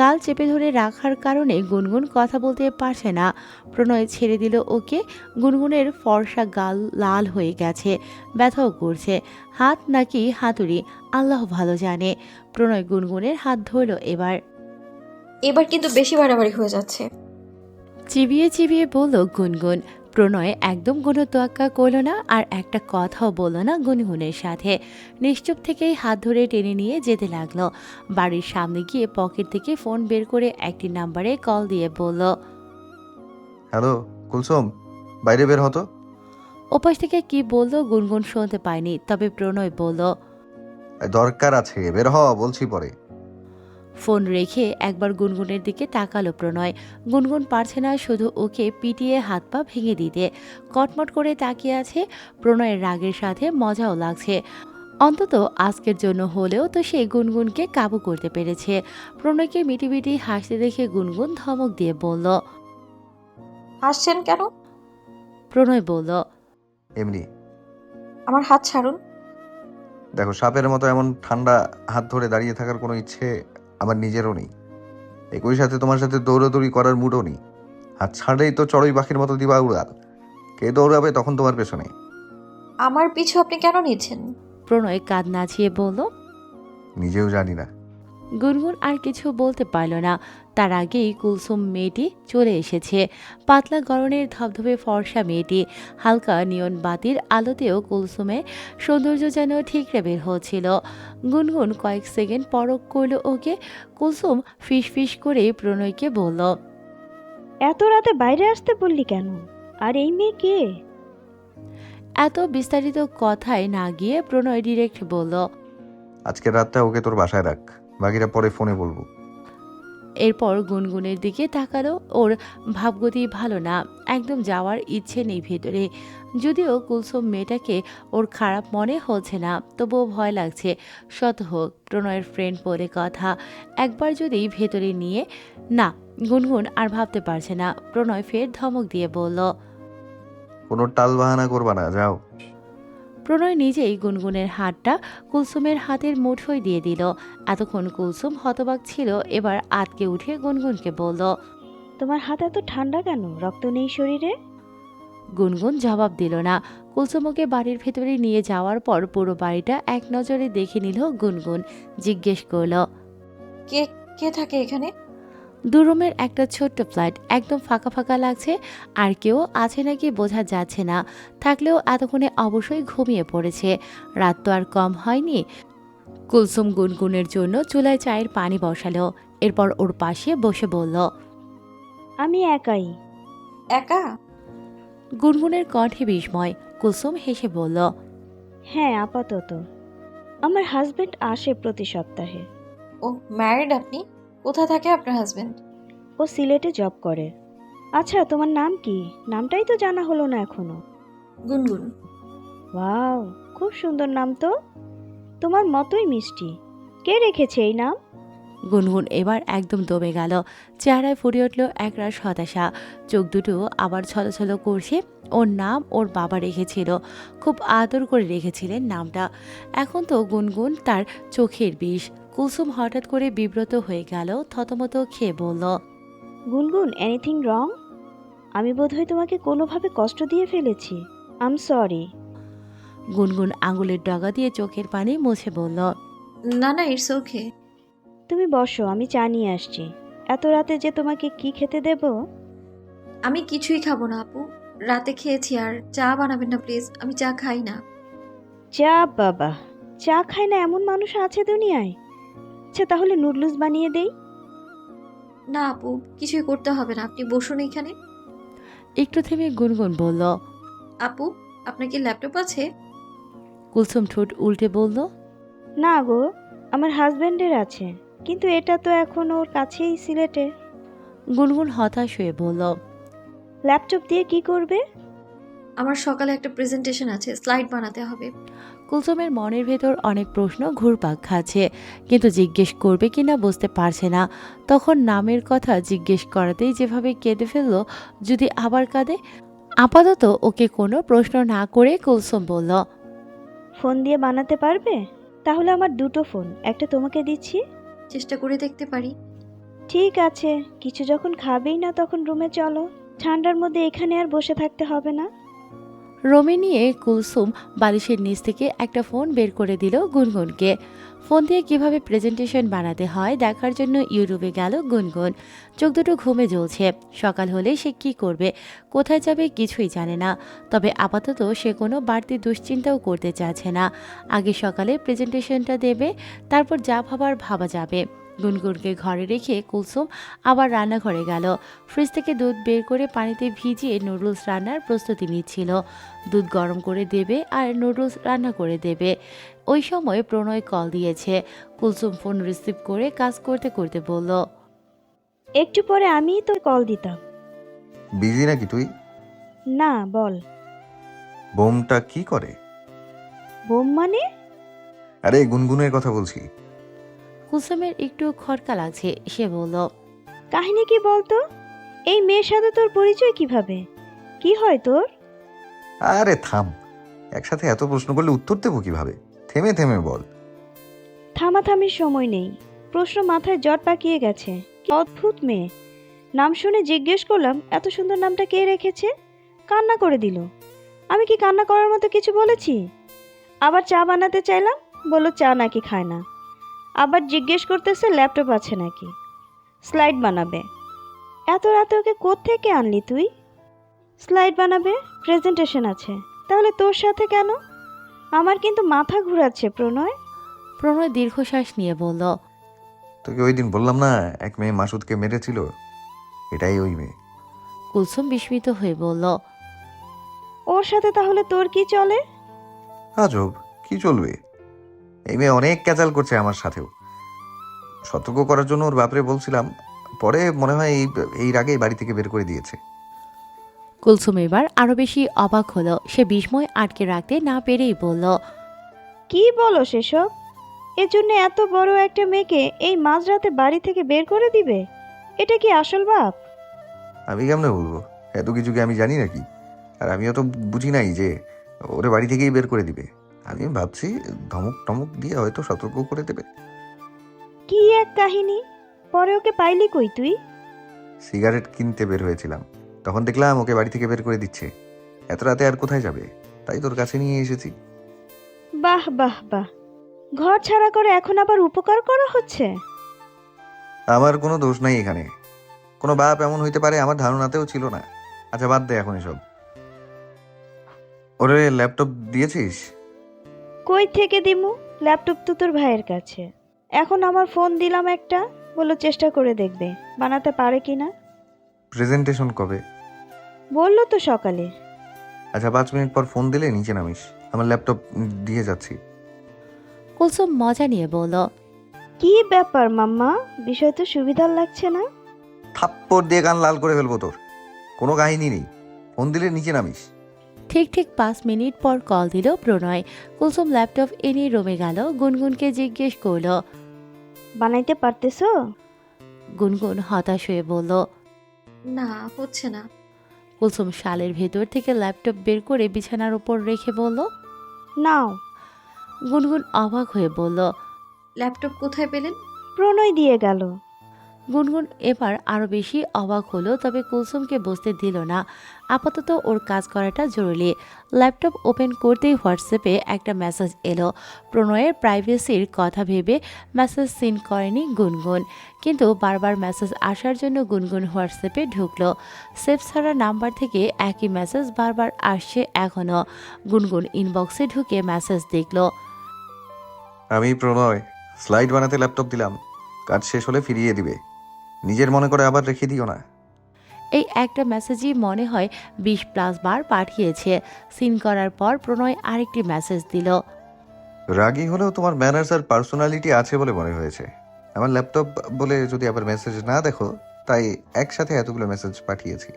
গাল চেপে ধরে রাখার কারণে গুনগুন কথা বলতে পারছে না। প্রণয় ছেড়ে দিল ওকে। গুনগুনের ফর্সা গাল লাল হয়ে গেছে, ব্যথাও করছে। হাত নাকি হাতুড়ি, আল্লাহ ভালো জানে। প্রণয় গুনগুনের হাত ধরল এবার। এবার কিন্তু বেশি বাড়াবাড়ি হয়ে যাচ্ছে। চিবিয়ে চিবিয়ে বলল গুনগুন। প্রণয় একদম কোনো তোয়াক্কা করল না, আর একটা কথাও বলল না গুনগুনের সাথে। নিশ্চুপ থেকেই হাত ধরে টেনে নিয়ে যেতে লাগলো। বাড়ির সামনে গিয়ে পকেট থেকে ফোন বের করে একটি নাম্বারে কল দিয়ে বলল, হ্যালো কুলসুম, বাইরে বের হতো। ওপাশ থেকে কি বলল গুনগুন শুনতে পায়নি, তবে প্রণয় বলল, দরকার আছে, বের হ বলছি পরে। ফোন রেখে একবার গুনগুনের দিকে তাকালো প্রণয়। গুনগুন পারছে না শুধু ওকে পিটিয়ে হাত পা ভেঙে দিতে। কটমট করে তাকিয়ে আছে। প্রণয়ের রাগের সাথে মজাও লাগছে। অন্তত আজকের জন্য হলেও তো সে গুনগুনকে কাবু করতে পেরেছে। প্রণয়কে মিটিমিটি হাসতে দেখে গুনগুন ধমক দিয়ে বলল, হাসছেন কেন? প্রণয় বলল, এমনি। আমার হাত ছাড়ুন। দেখো, সাপের মতো এমন ঠান্ডা হাত ধরে দাঁড়িয়ে থাকার কোনো ইচ্ছে আমার নিজেরও নেই। একই সাথে তোমার সাথে দৌড়াদৌড়ি করার মুডও নেই। হাত ছাড়লেই তো চড়ুই পাখির মতো দিবা উড়াল। কে দৌড়াবে তখন তোমার পেছনে? আমার পিছু আপনি কেন নিচ্ছেন? প্রণয় কাঁধ নাচিয়ে বলল। নিজেও জানি না। গুনগুন আর কিছু বলতে পারল না। তার আগেই কুলসুম মেয়েটি চলে এসেছে। পাতলা গরনের ধবধবে ফর্সা মেয়েটি। হালকা নিয়ন বাতির আলোতেও কুলসুমের সৌন্দর্য যেন ঠিকরে বের হচ্ছিল। গুনগুন কয়েক সেকেন্ড পরখ করল ওকে। কুলসুম ফিস ফিস করে প্রণয়কে বলল, এত রাতে বাইরে আসতে বললি কেন? আর এই মেয়ে কে? এত বিস্তারিত কথায় না গিয়ে প্রণয় ডিরেক্ট বলল, আজকের রাতটা ওকে তোর বাসায় রাখ, বাকিরা পরে ফোনে বলবো। এরপর গুনগুনের দিকে তাকালো। ওর ভাবগতি ভালো না, একদম যাওয়ার ইচ্ছে নেই ভেতরে। যদিও কুলসুম মেয়েটাকে ওর খারাপ মনে হচ্ছে না, তবুও ভয় লাগছে। শত হোক প্রণয়ের ফ্রেন্ড বলে কথা, একবার যদি ভেতরে নিয়ে না। গুনগুন আর ভাবতে পারছে না। প্রণয় ফের ধমক দিয়ে বলল, কোনো টাল বাহানা করবা না, যাও। প্রণয় নিজেই গুনগুনের হাতটা কুলসুমের হাতের মুঠোয় দিয়ে দিল। এতক্ষণ কুলসুম হতবাক ছিল, এবার আটকে উঠে গুনগুনকে বলল, তোমার হাত এত ঠান্ডা কেন? রক্ত নেই শরীরে? গুনগুন জবাব দিল না। কুলসুমকে বাড়ির ভেতরে নিয়ে যাওয়ার পর পুরো বাড়িটা এক নজরে দেখে নিল গুনগুন। জিজ্ঞেস করল, কে কে থাকে এখানে? দু রুমের একটা ছোট্ট ফ্ল্যাট, একদম ফাঁকা ফাঁকা লাগছে। আর কেউ আছে নাকি বোঝা যাচ্ছে না। থাকলেও এতক্ষণে অবশ্যই ঘুমিয়ে পড়েছে। রাত তো আর কম হয়নি। কুলসুম গুনগুনের জন্য চুলায় চায়ের পানি বসালো। এরপর ওর পাশে বসে বলল, আমি একাই। একা? গুনগুনের কণ্ঠে বিস্ময়। কুলসুম হেসে বলল, হ্যাঁ, আপাতত। আমার হাজবেন্ড আসে প্রতি সপ্তাহে। ও ম্যারিড আপনি? কোথা থাকে আপনার হাজবেন্ড? ও সিলেটে জব করে। আচ্ছা, তোমার নাম কি? নামটাই তো জানা হলো না এখনো। গুনগুন। ওয়াও, খুব সুন্দর নাম তো। তোমার মতোই মিষ্টি। কে রেখেছে এই নাম? গুনগুন এবার একদম দমে গেল, চেহারায় ফুটে উঠল একরাশ হতাশা, চোখ দুটো আবার ছলছল করছে। ওর নাম ওর বাবা রেখেছিল, খুব আদর করে রেখেছিলেন নামটা। এখন তো গুনগুন তার চোখের বিষ। কুলসুম হঠাৎ করে বিব্রত হয়ে গেল, থতমত খেয়ে বলল, গুনগুন, এনিথিং রং? আমি বোধহয় তোমাকে কোনোভাবে কষ্ট দিয়ে ফেলেছি। আম সরি। গুনগুন আঙুলের ডগা দিয়ে চোখের পানি মুছে বলল, না না, ইটস ওকে। তুমি বসো, আমি চা নিয়ে আসছি। এত রাতে যে তোমাকে কি খেতে দেব? আমি কিছুই খাবো না আপু, রাতে খেয়েছি। আর চা বানাবেন না প্লিজ, আমি চা খাই না। চা? বাবা, চা খায় না এমন মানুষ আছে দুনিয়ায়? আচ্ছা তাহলে নুডলস বানিয়ে দেই। না আপু, কিছুই করতে হবে না, আপনি বসুন এখানে। একটু থেমে গুনগুন বলল, আপু, আপনার কি ল্যাপটপ আছে? কুলসুম ঠোঁট উল্টে বলল, না গো, আমার হাজবেন্ডের আছে, কিন্তু এটা তো এখন ওর কাছেই সিলেটে। গুনগুন হতাশ হয়ে বলল, ল্যাপটপ দিয়ে কি করবে? আমার সকালে একটা প্রেজেন্টেশন আছে, স্লাইড বানাতে হবে। কুলসুমের মনের ভেতর অনেক প্রশ্ন ঘুরপাক খাচ্ছে, কিন্তু জিজ্ঞেস করবে কিনা বুঝতে পারছে না। তখন নামের কথা জিজ্ঞেস করাতেই যেভাবে কেঁদে ফেলল, যদি আবার কাঁদে। আপাতত ওকে কোনো প্রশ্ন না করে কুলসুম বলল, ফোন দিয়ে বানাতে পারবে? তাহলে আমার দুটো ফোন, একটা তোমাকে দিচ্ছি। চেষ্টা করে দেখতে পারি। ঠিক আছে, কিছু যখন খাবেই না তখন রুমে চলো, ঠান্ডার মধ্যে এখানে আর বসে থাকতে হবে না। রোমে নিয়ে কুলসুম বালিশের নিচ থেকে একটা ফোন বের করে দিল গুনগুনকে। ফোন দিয়ে কিভাবে প্রেজেন্টেশন বানাতে হয় দেখার জন্য ইউটিউবে গেল গুনগুন। চোখ দুটো ঘুমে জ্বলছে। সকাল হলে সে কি করবে, কোথায় যাবে কিছুই জানে না। তবে আপাতত সে কোনো বাড়তি দুশ্চিন্তাও করতে চাচ্ছে না। আগে সকালে প্রেজেন্টেশনটা দেবে, তারপর যা ভাবার ভাবা যাবে। গুনগুনকে ঘরে রেখে কুলসুম আবার রান্নাঘরে গেল। ফ্রিজ থেকে দুধ বের করে পানিতে ভিজিয়ে নুডলস রান্নার প্রস্তুতি নিচ্ছিল। দুধ গরম করে দেবে আর নুডলস রান্না করে দেবে। ওই সময় প্রণয় কল দিয়েছে। কুলসুম ফোন রিসিভ করে কাজ করতে করতে বলল, একটু পরে আমিই তো কল দিতাম। বিজি নাকি তুই? না, বল। বোমটা কি করে? বোম মানে? আরে গুনগুনের কথা বলছি। কুলসুমের একটু খটকা লাগছে, সে বলল, কাহিনী কি বলতো? এই মেয়ের সাথে তোর পরিচয় কিভাবে? কি হয় তোর? আরে থাম, একসাথে এত প্রশ্ন করলে উত্তর দেবো কিভাবে? থেমে থেমে বল। থামাথামির সময় নেই, প্রশ্ন মাথায় জট পাকিয়ে গেছে। কি অদ্ভুত মেয়ে! নাম শুনে জিজ্ঞেস করলাম এত সুন্দর নামটা কে রেখেছে, কান্না করে দিল। আমি কি কান্না করার মতো কিছু বলেছি? আবার চা বানাতে চাইলাম, বলল চা নাকি খায় না। আবার জিজ্ঞেস করতেছে ল্যাপটপ আছে নাকি, স্লাইড বানাবে। এত রাতে ওকে কোত্থেকে আনলি তুই? স্লাইড বানাবে, প্রেজেন্টেশন আছে, তাহলে তোর সাথে কেন? আমার কিন্তু মাথা ঘুরাচ্ছে প্রণয়। প্রণয় দীর্ঘশ্বাস নিয়ে বলল, তোকে ওই দিন বললাম না এক মেয়ে মাসুদকে মেরেছিল, এটাই ওই মেয়ে। কুলসুম বিস্মিত হয়ে বলল, ওর সাথে তাহলে তোর কি চলে? আজব, কি চলবে? এই মেয়ে অনেক ক্যাচাল করছে আমার সাথেও। সতর্ক করার জন্য ওর বাপরে বলছিলাম, পরে মনে হয় এই রাগেই বাড়ি থেকে বের করে দিয়েছে। কুলসুম এবার আরো বেশি অবাক হলো। সে বিস্ময় আটকে রাখতে না পেরেই বলল, কি বলো সেসব? এর জন্য এত বড় একটা মেয়েকে এই মাঝরাতে বাড়ি থেকে বের করে দিবে? এটা কি আসল বাপ? আমি কেমনে বলবো, এত কিছু কি আমি জানি নাকি? আর আমিও তো বুঝি নাই যে ওরে বাড়ি থেকেই বের করে দিবে। আমি ভাবছি ধমক টমক দিয়ে হয়তো সতর্ক করে দেবে। কি এক কাহিনী! পরে ওকে পাইলি কই তুই? সিগারেট কিনতে বের হয়েছিলাম, তখন দেখলাম ওকে বাড়ি থেকে বের করে দিচ্ছে। এত রাতে আর কোথায় যাবে, তাই তোর কাছে নিয়ে এসেছি। বাহ বাহ বাহ, ঘর ছাড়া করে এখন আবার উপকার করা হচ্ছে। আমার কোনো দোষ নাই এখানে। কোনো বাপ এমন হইতে পারে আমার ধারণাতেও ছিল না। আচ্ছা বাদ দে এখন এসব। ওরে ল্যাপটপ দিয়েছিস? কই থেকে দিমু? ল্যাপটপ তো তোর ভাইয়ের কাছে। এখন আমার ফোন দিলাম একটা, বললো চেষ্টা করে দেখবে বানাতে পারে কিনা। প্রেজেন্টেশন কবে? বললো তো সকালে। আচ্ছা 5 মিনিট পর ফোন দিলে নিচে নামিস, আমার ল্যাপটপ দিয়ে যাচ্ছি। কুলসুম মজা নিয়ে বলল, কি ব্যাপার মাম্মা, বিষয় তো সুবিধার লাগছে না। থাপ্পড় দিয়ে গান লাল করে ফেলবো তোর। কোনো কাহিনী নেই, ফোন দিলে নিচে নামিস। ঠিক 5 মিনিট পর কল দিল প্রণয়। কুলসুম ল্যাপটপ এনে রুমে গেল, গুনগুনকে জিজ্ঞেস করল, বানাইতে পারতেছো? গুনগুন হতাশ হয়ে বলল। না, হচ্ছে না। কুলসুম শালের ভেতর থেকে ল্যাপটপ বের করে বিছানার উপর রেখে বলল। নাও। গুনগুন অবাক হয়ে বলল। ল্যাপটপ কোথায় পেলেন? প্রণয় দিয়ে গেল। গুনগুন এবার আরও বেশি অবাক হলো, তবে কুলসুমকে বসতে দিল না। আপাতত ওর কাজ করাটা জরুরি। ল্যাপটপ ওপেন করতেই হোয়াটসঅ্যাপে একটা মেসেজ এলো। প্রণয়ের প্রাইভেসির কথা ভেবে মেসেজ সিন করেনি গুনগুন, কিন্তু বারবার মেসেজ আসার জন্য গুনগুন হোয়াটসঅ্যাপে ঢুকলো। সেভ ছাড়া নাম্বার থেকে একই মেসেজ বারবার আসছে এখনও। গুনগুন ইনবক্সে ঢুকে মেসেজ দেখল। আমি প্রণয়, স্লাইড বানাতে ল্যাপটপ দিলাম, কাজ শেষ হলে ফিরিয়ে দিবে। নিজের মনে করে আবার রেখে দিও না। এই একটা মেসেজই মনে হয় 20+ বার পাঠিয়েছে। সিন করার পর প্রণয় আরেকটি মেসেজ দিল। রাগী হলেও তোমার ম্যানার্স আর পার্সোনালিটি আছে বলে মনে হয়েছে। আমার ল্যাপটপ বলে যদি আবার মেসেজ না দেখো, তাই একসাথে এতগুলো মেসেজ পাঠিয়েছি,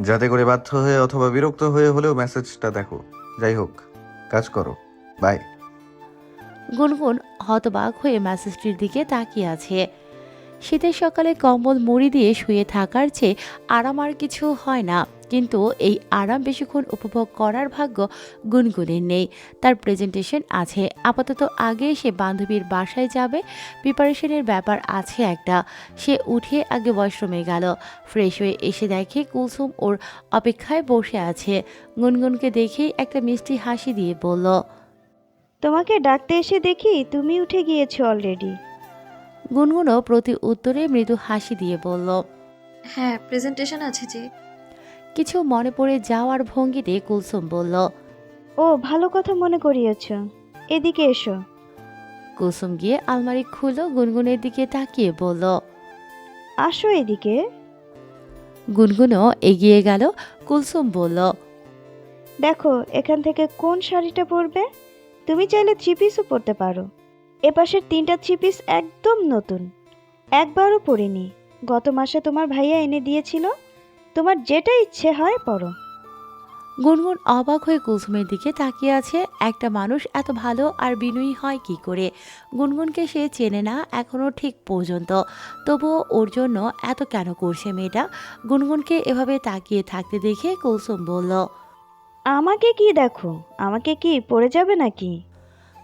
যাতে করে বাধ্য হয়ে অথবা বিরক্ত হয়ে হলেও মেসেজটা দেখো। যাই হোক, কাজ করো, বাই। গুনগুন হতবাক হয়ে মেসেজটির দিকে তাকিয়ে আছে। শীতের সকালে কম্বল মুড়ি দিয়ে শুয়ে থাকার চেয়ে আরাম আর কিছু হয় না, কিন্তু এই আরাম বেশিক্ষণ উপভোগ করার ভাগ্য গুনগুনের নেই। তার প্রেজেন্টেশন আছে, আপাতত আগে সে বান্ধবীর বাসায় যাবে, প্রিপারেশনের ব্যাপার আছে একটা। সে উঠে আগে ওয়াশরুমে গেল। ফ্রেশ হয়ে এসে দেখে কুলসুম ওর অপেক্ষায় বসে আছে। গুনগুনকে দেখেই একটা মিষ্টি হাসি দিয়ে বলল। তোমাকে ডাকতে এসে দেখি তুমি উঠে গিয়েছো অলরেডি। গুনগুনও প্রতি উত্তরে মৃদু হাসি দিয়ে বলল। হ্যাঁ, প্রেজেন্টেশন আছে যে। কিছু মনে পড়ে যাওয়ার ভঙ্গিতে কুলসুম বলল। ও, ভালো কথা মনে করিয়েছ। এদিকে এসো। কুলসুম গিয়ে আলমারি খুলল, গুনগুনের দিকে তাকিয়ে বলল। আসো এদিকে। গুনগুনও এগিয়ে গেল। কুলসুম বলল। দেখো এখান থেকে কোন শাড়িটা পরবে। তুমি চাইলে 3 পিসও পরতে পারো। এপাশের 3টা 3 পিস একদম নতুন, একবারও পরিনি। গত মাসে তোমার ভাইয়া এনে দিয়েছিল। তোমার যেটা ইচ্ছে হয় পরো। গুনগুন অবাক হয়ে কুলসুমের দিকে তাকিয়ে আছে। একটা মানুষ এত ভালো আর বিনয়ী হয় কি করে? গুনগুনকে সে চেনে না এখনও ঠিক পর্যন্ত, তবুও ওর জন্য এত কেন করছে মেয়েটা? গুনগুনকে এভাবে তাকিয়ে থাকতে দেখে কুলসুম বলল। আমাকে কি দেখো? আমাকে কি পড়ে যাবে নাকি?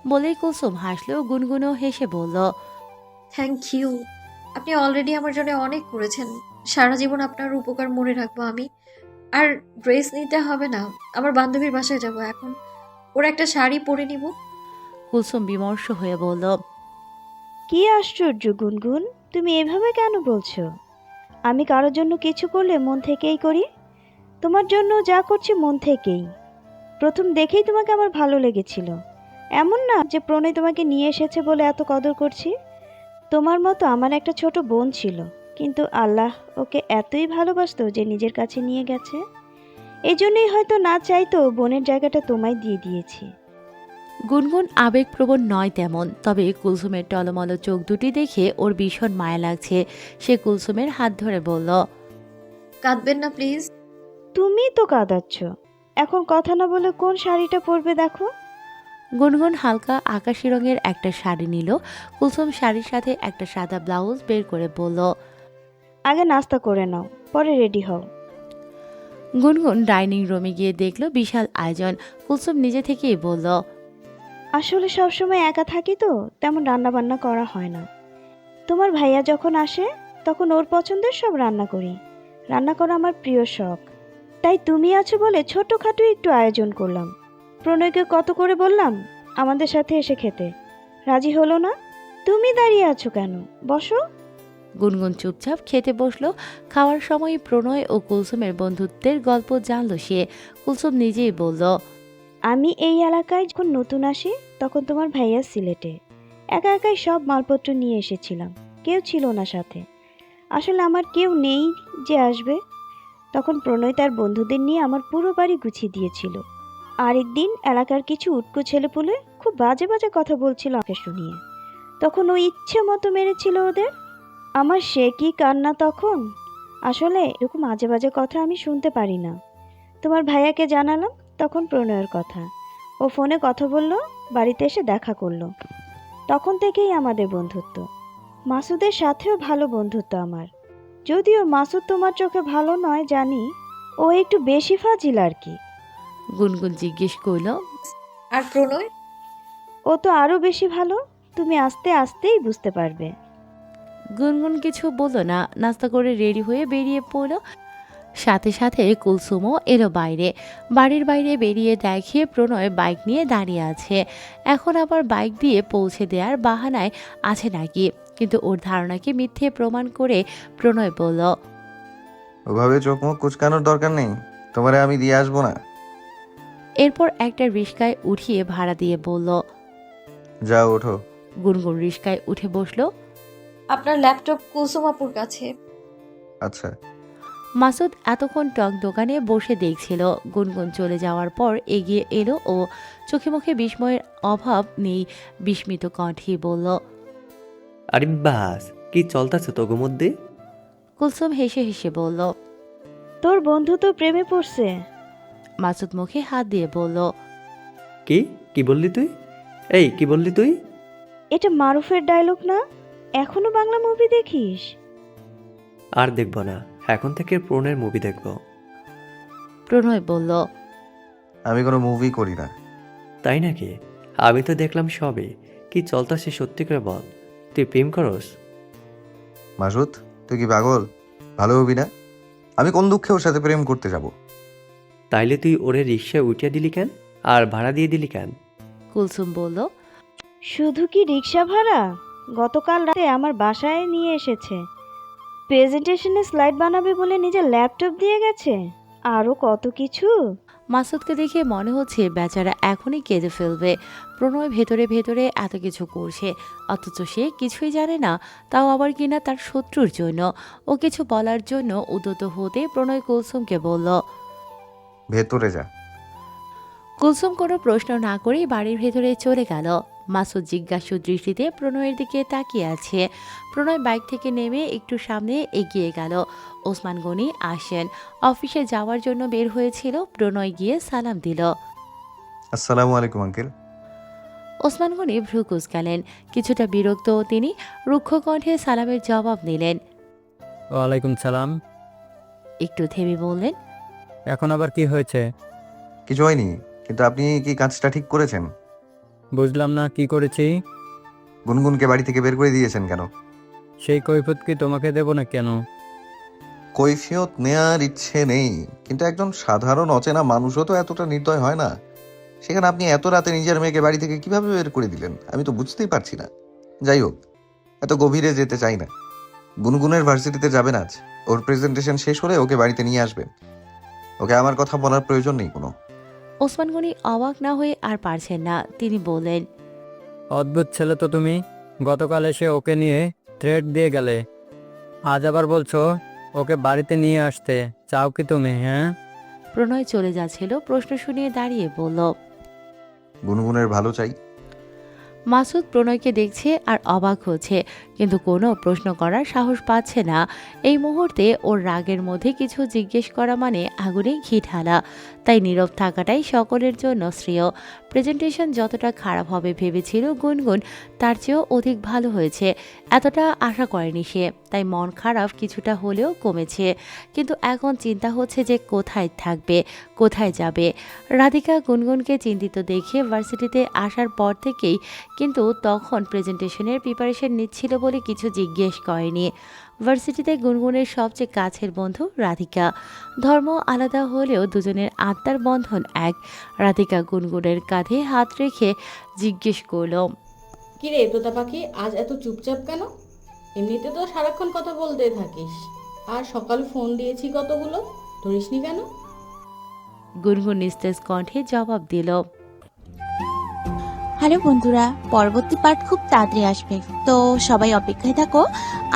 বলেই কুলসুম হাসলেও গুনগুনও হেসে বলল। Thank you. আপনি অলরেডি আমার জন্য অনেক করেছেন। সারা জীবন আপনার উপকার মনে রাখবো আমি। আর ড্রেস নিতে হবে না, আমার বান্ধবীর বাসায় যাব এখন। ওর একটা শাড়ি পরে নিব। কুলসুম বিমর্ষ হয়ে বলল। কি আশ্চর্য গুনগুন, তুমি এভাবে কেন বলছো? আমি কারোর জন্য কিছু করলে মন থেকেই করি। তোমার জন্য যা করছি মন থেকেই। প্রথম দেখেই তোমাকে আমার ভালো লেগেছিল। এমন না যে প্রণয় তোমাকে নিয়ে এসেছে বলে এত কদর করছি। তোমার মতো আমার একটা ছোট বোন ছিল, কিন্তু আল্লাহ ওকে এতই ভালোবাসতো যে নিজের কাছে নিয়ে গেছে। এই জন্যই হয়তো না চাইতো বোনের জায়গাটা তোমায় দিয়ে দিয়েছি। গুনগুন আবেগপ্রবণ নয় তেমন, তবে কুলসুমের টলমল চোখ দুটি দেখে ওর ভীষণ মায়া লাগছে। সে কুলসুমের হাত ধরে বলল। কাঁদবেন না প্লিজ। তুমি তো কাঁদাচ্ছ। এখন কথা না বলে কোন শাড়িটা পরবে দেখো। গুনগুন হালকা আকাশি রঙের একটা শাড়ি নিল। কুলসুম শাড়ির সাথে একটা সাদা ব্লাউজ বের করে বলল। আগে নাস্তা করে নাও, পরে রেডি হও। গুনগুন ডাইনিং রুমে গিয়ে দেখলো বিশাল আয়োজন। কুলসুম নিজে থেকেই বলল। আসলে সবসময় একা থাকি তো তেমন রান্না বান্না করা হয় না। তোমার ভাইয়া যখন আসে তখন ওর পছন্দের সব রান্না করি। রান্না করা আমার প্রিয় শখ। তাই তুমি আছো বলে ছোটখাটো একটু আয়োজন করলাম। প্রণয়কে কত করে বললাম আমাদের সাথে এসে খেতে, রাজি হলো না। তুমি দাঁড়িয়ে আছো কেন? বসো। গুনগুন চুপচাপ খেতে বসলো। খাওয়ার সময় প্রণয় ও কুলসুমের বন্ধুত্বের গল্প জানলো সে। কুলসুম নিজেই বলল। আমি এই এলাকায় যখন নতুন আসি তখন তোমার ভাইয়া সিলেটে। একা একাই সব মালপত্র নিয়ে এসেছিলাম, কেউ ছিল না সাথে। আসলে আমার কেউ নেই যে আসবে। তখন প্রণয় তার বন্ধুদের নিয়ে আমার পুরো বাড়ি গুছিয়ে দিয়েছিল। আরেকদিন এলাকার কিছু উটকো ছেলেপুলে খুব বাজে বাজে কথা বলছিল আমাকে শুনিয়ে। তখন ও ইচ্ছে মতো মেরেছিল ওদের। আমার সে কি কান্না তখন। আসলে এরকম আজে বাজে কথা আমি শুনতে পারি না। তোমার ভাইয়াকে জানালাম তখন প্রণয়ের কথা। ও ফোনে কথা বলল, বাড়িতে এসে দেখা করলো। তখন থেকেই আমাদের বন্ধুত্ব। মাসুদের সাথেও ভালো বন্ধুত্ব আমার। যদিও মাসুদ তোমার চোখে ভালো নয় জানি, ও একটু বেশি ফাজিল আর কি। গুনগুন জিজ্ঞেস করল, আর প্রণয়? ও তো আরও বেশি ভালো, তুমি আস্তে আস্তেই বুঝতে পারবে। গুনগুন কিছু বলল না, নাস্তা করে রেডি হয়ে বেরিয়ে পড়ল। সাথে সাথে কুলসুমও এলো বাইরে। বাড়ির বাইরে বেরিয়ে দেখে প্রণয় বাইক নিয়ে দাঁড়িয়ে আছে। এখন আবার বাইক দিয়ে পৌঁছে দেওয়ার বাহানায় আছে নাকি, কিন্তু ওর ধারণাকে মিথ্যে প্রমাণ করে প্রণয় বলল, ওভাবে চোখ মুখ কুচকানোর দরকার নেই, তোমারে আমি দিয়ে আসবো না। এরপর একটা রিস্কায় উঠিয়ে ভাড়া দিয়ে বলল। যাও ওঠো। গুনগুন রিস্কায় উঠে বসলো। আপনার ল্যাপটপ কুলসুম আপুর কাছে। আচ্ছা। মাসুদ এতক্ষণ টক দোকানে বসে দেখছিল। গুনগুন চলে যাওয়ার পর এগিয়ে এলো ও চোখে মুখে বিস্ময়ের অভাব নেই, বিস্মিত কণ্ঠে বলল, আরে বাস, কি চলতেছে তোগো মধ্যে? কুলসুম হেসে হেসে বলল। তোর বন্ধু তো প্রেমে পড়ছে। মাসুদ মুখে হাত দিয়ে বলল, কি কি বললি তুই? এই কি বললি তুই? এটা মারুফের ডায়লগ না? এখনো বাংলা মুভি দেখিস? আর দেখব না, এখন থেকে প্রণয়ের মুভি দেখব। প্রণয় বলল, আমি কোনো মুভি করি না। তাই নাকি? আমি তো দেখলাম সবে। কি চলতেছে সত্যি করে বল, তুই প্রেম করস? মাসুদ, তুই কি পাগল? ভালো হবি না? আমি কোন দুঃখে ওর সাথে প্রেম করতে যাব? তাইলে তুই ওরে রিক্সায় উঠিয়ে দিলি কেন, আর ভাড়া দিয়ে দিলি কেন? কুলসুম বলল, শুধু কি রিক্সা ভাড়া, গতকাল রাতে আমার বাসায় নিয়ে এসেছে। প্রেজেন্টেশনে স্লাইড বানাবে বলে নিজের ল্যাপটপ দিয়ে গেছে, আরও কত কিছু। মাসুদকে দেখে মনে হচ্ছে বেচারা এখনই কেঁদে ফেলবে। প্রণয় ভেতরে ভেতরে এত কিছু করছে, অথচ সে কিছুই জানে না, তাও আবার কিনা তার শত্রুর জন্য। ও কিছু বলার জন্য উদ্যত হতে প্রণয় কুলসুমকে বলল। ভেতরে যা। কুলসুম কোনো প্রশ্ন না করেই বাড়ির ভেতরে চলে গেল। মাসুদ জিজ্ঞাসু দৃষ্টিতে প্রণয়ের দিকে তাকিয়ে আছে। প্রণয় বাইক থেকে নেমে একটু সামনে এগিয়ে গেল। ওসমান গনি আসেন, অফিসে যাওয়ার জন্য বের হয়েছিল। প্রণয় গিয়ে সালাম দিল। আসসালামু আলাইকুম আঙ্কেল। ওসমান গনি ভ্রু কুঁচকালেন, কিছুটা বিরক্ত তিনি রুক্ষ কণ্ঠে সালামের জবাব নিলেন। ওয়ালাইকুম সালাম। একটু থেমে বললেন, এখন আবার কি হয়েছে? কিছু হয়নি, কিন্তু আপনি কি কাজটা ঠিক করেছেন? বুঝলাম না, কি করেছি? গুনগুনকে বাড়ি থেকে বের করে দিয়েছেন কেন? সেই কৈফিয়ত কি তোমাকে দেব না কেন? কৈফিয়ত নেয়ার ইচ্ছে নেই, কিন্তু একজন সাধারণ অচেনা মানুষও তো এতটা নির্দয় হয় না। সেখানে আপনি এত রাতে নিজের মেয়েকে বাড়ি থেকে কিভাবে বের করে দিলেন আমি তো বুঝতেই পারছি না। যাই হোক, এত গভীরে যেতে চাই না। গুনগুনের ভার্সিটিতে যাবেন আজ, ওর প্রেজেন্টেশন শেষ হলে ওকে বাড়িতে নিয়ে আসবেন। ওকে আমার কথা বলার প্রয়োজন নেই কোনো। ওসমান গনি অবাক না হয়ে আর পারছেন না, তিনি বললেন, অদ্ভুত ছেলে তো তুমি। গতকাল এসে ওকে নিয়ে থ্রেট দিয়ে গেলে, আজ আবার বলছো ওকে বাড়িতে নিয়ে আসতে চাও কি তুমি? হ্যাঁ। প্রণয় চলে যাচ্ছিল, প্রশ্ন শুনিয়ে দাঁড়িয়ে বলল। গুনগুনের ভালো চাই। মাসুদ প্রণয়কে দেখছে আর অবাক হচ্ছে, কিন্তু কোনো প্রশ্ন করার সাহস পাচ্ছে না। এই মুহূর্তে ওর রাগের মধ্যে কিছু জিজ্ঞেস করা মানে আগুনে ঘি ঢালা, তাই নীরব থাকাটাই সকলের জন্য শ্রেয়। প্রেজেন্টেশন যতটা খারাপ হবে ভেবেছিল গুনগুন, তার চেয়েও অধিক ভালো হয়েছে। এতটা আশা করেনি সে, তাই মন খারাপ কিছুটা হলেও কমেছে। কিন্তু এখন চিন্তা হচ্ছে যে কোথায় থাকবে, কোথায় যাবে। রাধিকা গুনগুনকে চিন্তিত দেখে ভার্সিটিতে আসার পর থেকেই, কিন্তু তখন প্রেজেন্টেশনের প্রিপারেশন নিচ্ছিল বলে কিছু জিজ্ঞেস করেনি। ভার্সিটিতে গুনগুনের সবচেয়ে কাছের বন্ধু রাধিকা। ধর্ম আলাদা হলেও দুজনের আত্মার বন্ধন এক। রাধিকা গুনগুনের কাঁধে হাত রেখে জিজ্ঞেস করল, কিরে তোতা পাখি, আজ এত চুপচাপ কেন? এমনিতে তো সারাক্ষণ কথা বলতে থাকিস, আর সকালে ফোন দিয়েছি কতগুলো, ধরিসনি কেন? গুনগুন নিস্তেজ কণ্ঠে জবাব দিল, হ্যালো বন্ধুরা, পরবর্তী পার্ট খুব তাড়াতাড়ি আসবে, তো সবাই অপেক্ষায় থাকো।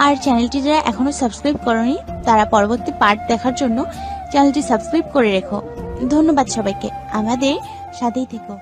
আর চ্যানেলটি যারা এখনো সাবস্ক্রাইব করোনি তারা পরবর্তী পার্ট দেখার জন্য চ্যানেলটি সাবস্ক্রাইব করে রেখো। ধন্যবাদ সবাইকে, আমাদের সাথেই থেকো।